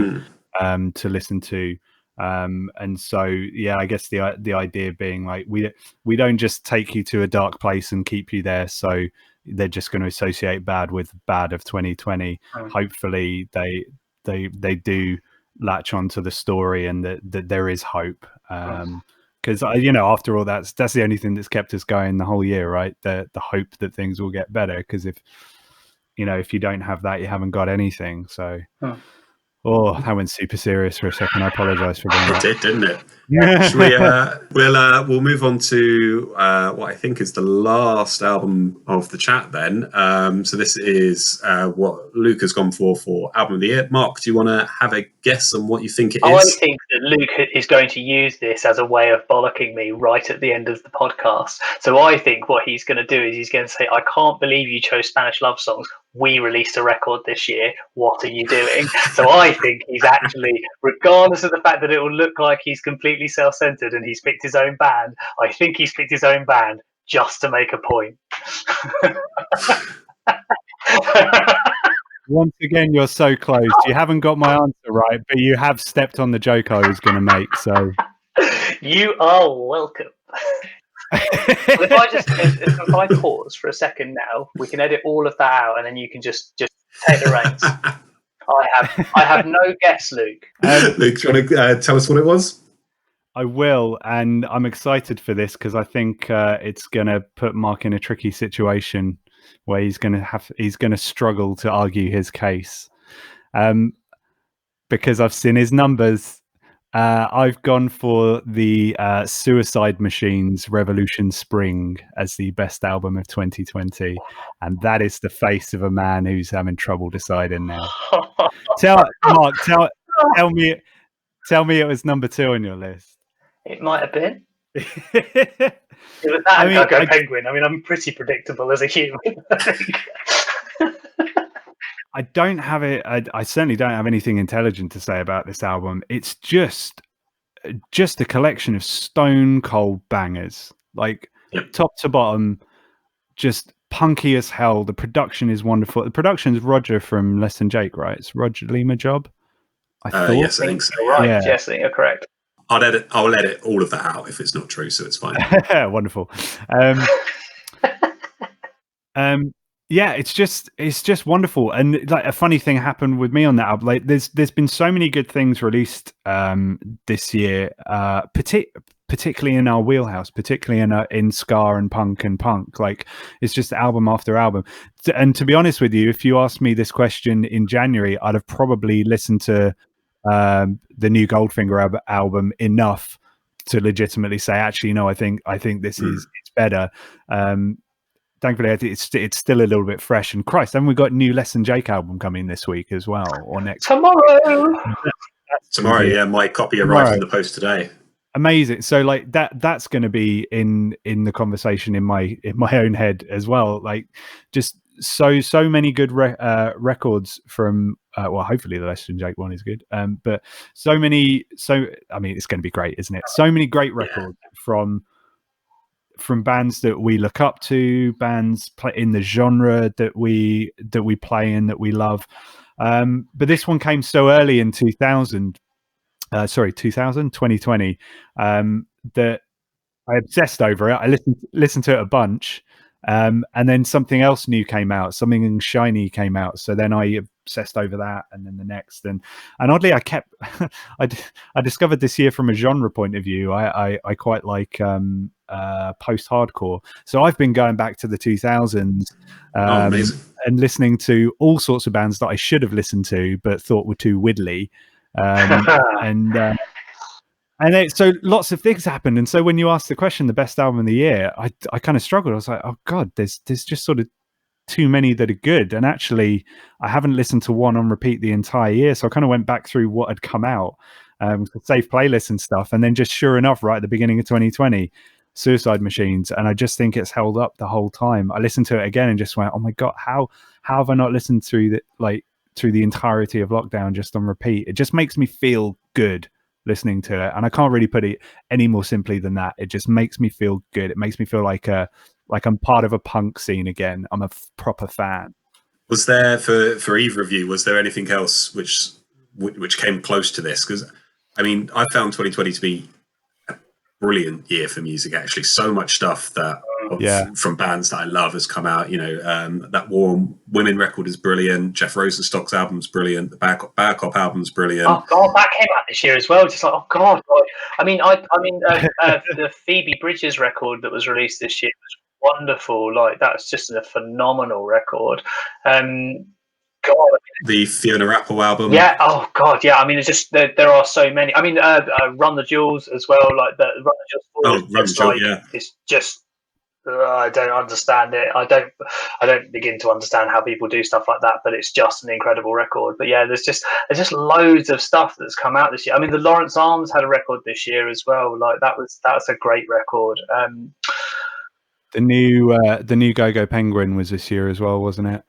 to listen to. And so, yeah, I guess the idea being like we don't just take you to a dark place and keep you there, so they're just going to associate bad with bad of 2020. Hopefully they do latch onto the story, and that there is hope, because after all, that's the only thing that's kept us going the whole year, right? The hope that things will get better, because if you don't have that, you haven't got anything. So that went super serious for a second. I apologize for doing that. It did, didn't it? Should we, we'll move on to what I think is the last album of the chat then. So this is what Luke has gone for album of the year. Mark, do you want to have a guess on what you think it is? I think that Luke is going to use this as a way of bollocking me right at the end of the podcast. So I think what he's going to do is he's going to say, I can't believe you chose Spanish love songs. We released a record this year. What are you doing? So I think he's actually, regardless of the fact that it will look like he's completely self-centered and he's picked his own band, I think he's picked his own band just to make a point. Once again, you're so close. You haven't got my answer right, but you have stepped on the joke I was going to make. So you are welcome. If I pause for a second now, we can edit all of that out, and then you can just take the reins. I have no guess, Luke. Luke, do you want to tell us what it was? I will, and I'm excited for this because I think it's going to put Mark in a tricky situation where he's going to struggle to argue his case, because I've seen his numbers. I've gone for the Suicide Machines' Revolution Spring as the best album of 2020, and that is the face of a man who's having trouble deciding now. Tell me it was number 2 on your list. It might have been. It was that Penguin. I mean, I'm pretty predictable as a human. I don't have it. I certainly don't have anything intelligent to say about this album. It's just a collection of stone cold bangers, like top to bottom, just punky as hell. The production is wonderful. The production is Roger from Less Than Jake, right? It's Roger Lima job. I thought. Yes, I think so. You're right. Yeah. Yes, I think you're correct. I'll edit all of that out if it's not true, so it's fine. Wonderful. Yeah, it's just wonderful. And like a funny thing happened with me on that album. Like there's been so many good things released this year, particularly in our wheelhouse, particularly in ska and punk. Like it's just album after album. And to be honest with you, if you asked me this question in January, I'd have probably listened to the new Goldfinger album enough to legitimately say, actually, no, I think this is it's better. Thankfully, it's still a little bit fresh. And Christ, haven't we got a new Less Than Jake album coming this week as well, or next Tomorrow? Yeah, my copy arrived in the post today. Amazing. So like that's going to be in the conversation in my own head as well. Like just so many good records from well, hopefully the Less Than Jake one is good. But I mean, it's going to be great, isn't it? So many great records from bands that we look up to, bands in the genre that we play in, that we love. But this one came so early in 2020, that I obsessed over it. I listened to it a bunch. And then something else new came out, something shiny came out. So then I obsessed over that, and then the next, and oddly, I kept. I discovered this year from a genre point of view, I quite like post-hardcore. So I've been going back to the 2000s, and listening to all sorts of bands that I should have listened to but thought were too widdly, so lots of things happened. And so when you asked the question, the best album of the year, I kind of struggled. I was like, oh God, there's just sort of too many that are good. And actually, I haven't listened to one on repeat the entire year. So I kind of went back through what had come out, save playlists and stuff. And then just sure enough, right at the beginning of 2020, Suicide Machines. And I just think it's held up the whole time. I listened to it again and just went, oh my God, how have I not listened through the entirety of lockdown just on repeat? It just makes me feel good listening to it, and I can't really put it any more simply than that. It just makes me feel good. It makes me feel like I'm part of a punk scene again. I'm a proper fan. Was there for either of you? Was there anything else which came close to this? Because I mean, I found 2020 to be a brilliant year for music. Actually, so much stuff that from bands that I love has come out. You know, that Warm Women record is brilliant. Jeff Rosenstock's album's brilliant. The Bad Cop album's brilliant. Oh God, that came out this year as well. Just like, oh God. I mean, the Phoebe Bridgers record that was released this year was wonderful. Like that's just a phenomenal record. God, the Fiona Apple album. Yeah. Oh God. Yeah. I mean, it's just there are so many. I mean, Run the Jewels as well. Like the Run the Jewels. Run the Jewels. Yeah. It's just. I don't understand it. I don't begin to understand how people do stuff like that. But it's just an incredible record. But yeah, there's just loads of stuff that's come out this year. I mean, the Lawrence Arms had a record this year as well. Like that's a great record. The new Go-Go Penguin was this year as well, wasn't it?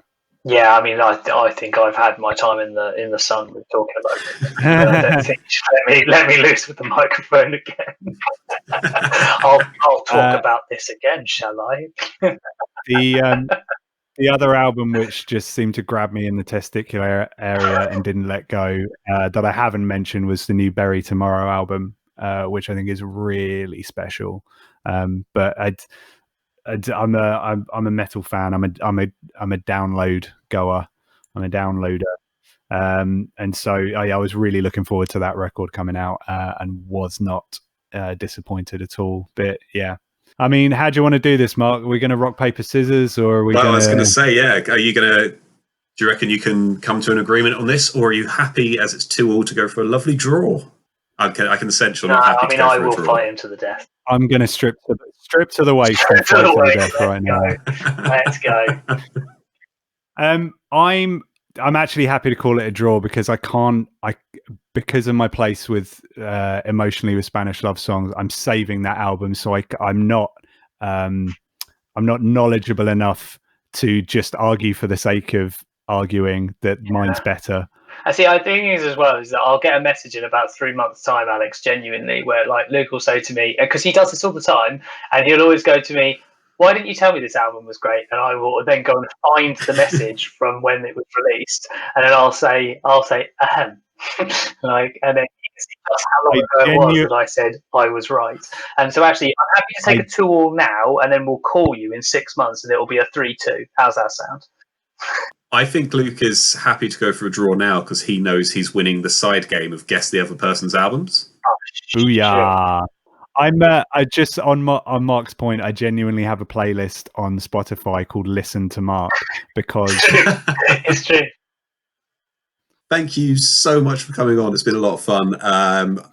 Yeah, I mean, I think I've had my time in the sun with talking about it. I don't think you should let me loose with the microphone again. I'll talk about this again, shall I? The other album which just seemed to grab me in the testicular area and didn't let go, that I haven't mentioned, was the new Bury Tomorrow album, which I think is really special. But I'm a metal fan. I'm a download goer. I'm a downloader, and so I was really looking forward to that record coming out, and was not disappointed at all. But yeah, I mean, how do you want to do this, Mark? Are we going to rock paper scissors, or are we? Well, I was going to say, yeah. Are you going to? Do you reckon you can come to an agreement on this, or are you happy as it's 2-2 to go for a lovely draw? I can sense you're not happy. I mean, I will fight him to the death. I'm going to strip to the waist and fight to the death right now. Let's go. I'm actually happy to call it a draw because because of my place with emotionally with Spanish love songs, I'm saving that album, so I'm not knowledgeable enough to just argue for the sake of arguing that mine's better. I see. I think as well is that I'll get a message in about 3 months' time, Alex, genuinely, where like Luke will say to me, because he does this all the time, and he'll always go to me, why didn't you tell me this album was great? And I will then go and find the message from when it was released, and then I'll say ahem, like, and then you can see just how long ago it was that I said I was right. And so actually, I'm happy to take a 2-2 now, and then we'll call you in 6 months, and it'll be a 3-2. How's that sound? I think Luke is happy to go for a draw now because he knows he's winning the side game of guess the other person's albums. Oh, booyah! Sure. I just on Mark's point, I genuinely have a playlist on Spotify called "Listen to Mark" because it's true. Thank you so much for coming on. It's been a lot of fun.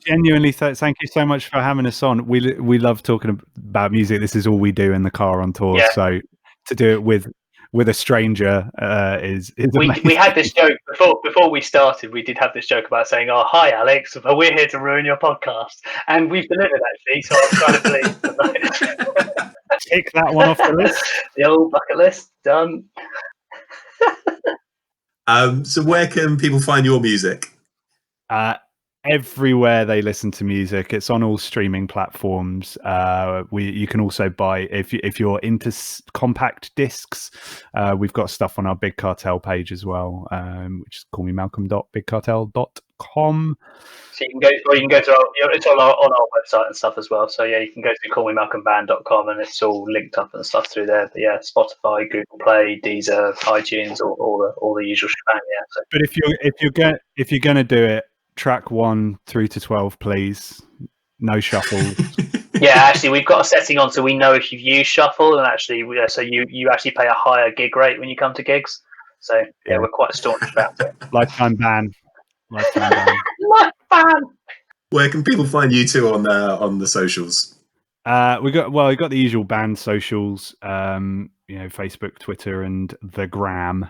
Genuinely, thank you so much for having us on. We love talking about music. This is all we do in the car on tour. Yeah. So to do it with a stranger is amazing. We had this joke before we started. We did have this joke about saying, "Oh, hi, Alex. We're here to ruin your podcast," and we've delivered actually. So I'm kind of pleased. Take that one off the list. The old bucket list done. So where can people find your music? Everywhere they listen to music. It's on all streaming platforms. You can also buy, if you're into compact discs, we've got stuff on our Big Cartel page as well, which is callmemalcolm.bigcartel.com. So you can go to it's on our website and stuff as well. So yeah, you can go to callmemalcolmband.com and it's all linked up and stuff through there. But yeah, Spotify, Google Play, Deezer, iTunes, all the usual shebang. Yeah. So. But if you're gonna do it, track 1 through to 12, please. No shuffle. Yeah, actually, we've got a setting on so we know if you've used shuffle, and actually, so you actually pay a higher gig rate when you come to gigs. So yeah, we're quite staunch about it. Lifetime ban. Lifetime ban. Where can people find you two on the socials? We got the usual band socials. Facebook, Twitter, and the Gram.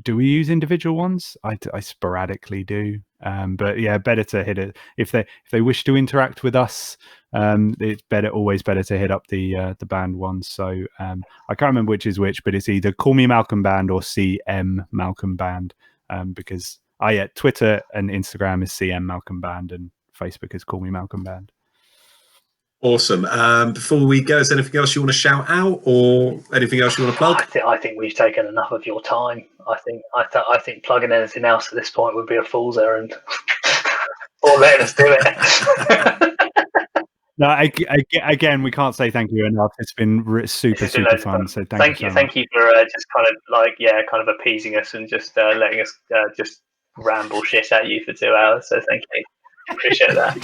Do we use individual ones? I sporadically do, but yeah, better to hit it if they wish to interact with us. It's always better to hit up the band ones. So I can't remember which is which, but it's either Call Me Malcolm Band or CM Malcolm Band, because Twitter and Instagram is CM Malcolm Band and Facebook is Call Me Malcolm Band. Awesome. Before we go, is there anything else you want to shout out or anything else you want to plug? I think we've taken enough of your time. I think plugging anything else at this point would be a fool's errand. Or letting us do it. No, again, we can't say thank you enough. It's been super fun. So thank you. Thank you for just kind of appeasing us and just letting us just ramble shit at you for 2 hours. So thank you. Appreciate that.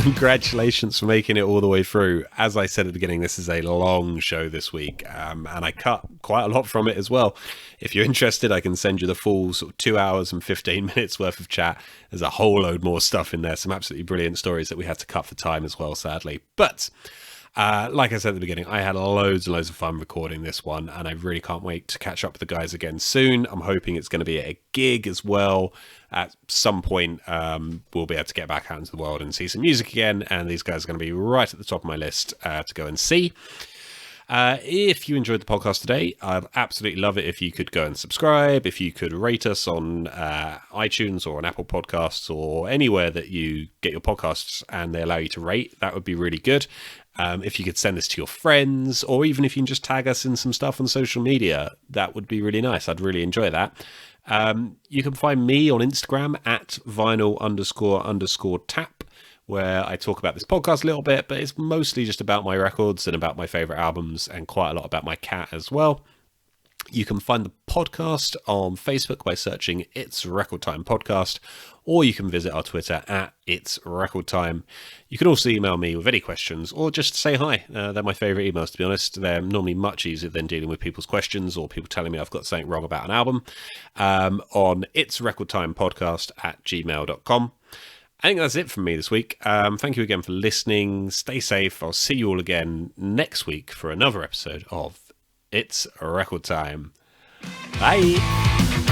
Congratulations for making it all the way through. As I said at the beginning, this is a long show this week, and I cut quite a lot from it as well. If you're interested, I can send you the full sort of 2 hours and 15 minutes worth of chat. There's a whole load more stuff in there, some absolutely brilliant stories that we had to cut for time as well, sadly. But like I said at the beginning, I had loads and loads of fun recording this one, and I really can't wait to catch up with the guys again soon. I'm hoping it's going to be a gig as well. At some point, we'll be able to get back out into the world and see some music again, and these guys are going to be right at the top of my list to go and see. If you enjoyed the podcast today, I'd absolutely love it if you could go and subscribe, if you could rate us on iTunes or on Apple Podcasts or anywhere that you get your podcasts and they allow you to rate. That would be really good. If you could send this to your friends, or even if you can just tag us in some stuff on social media, that would be really nice. I'd really enjoy that. You can find me on Instagram at vinyl__tap, where I talk about this podcast a little bit, but it's mostly just about my records and about my favorite albums and quite a lot about my cat as well. You can find the podcast on Facebook by searching It's Record Time Podcast, or you can visit our Twitter at It's Record Time. You can also email me with any questions or just say hi. They're my favourite emails, to be honest. They're normally much easier than dealing with people's questions or people telling me I've got something wrong about an album. On It's Record Time Podcast at gmail.com. I think that's it from me this week. Thank you again for listening. Stay safe. I'll see you all again next week for another episode of It's Record Time. Bye.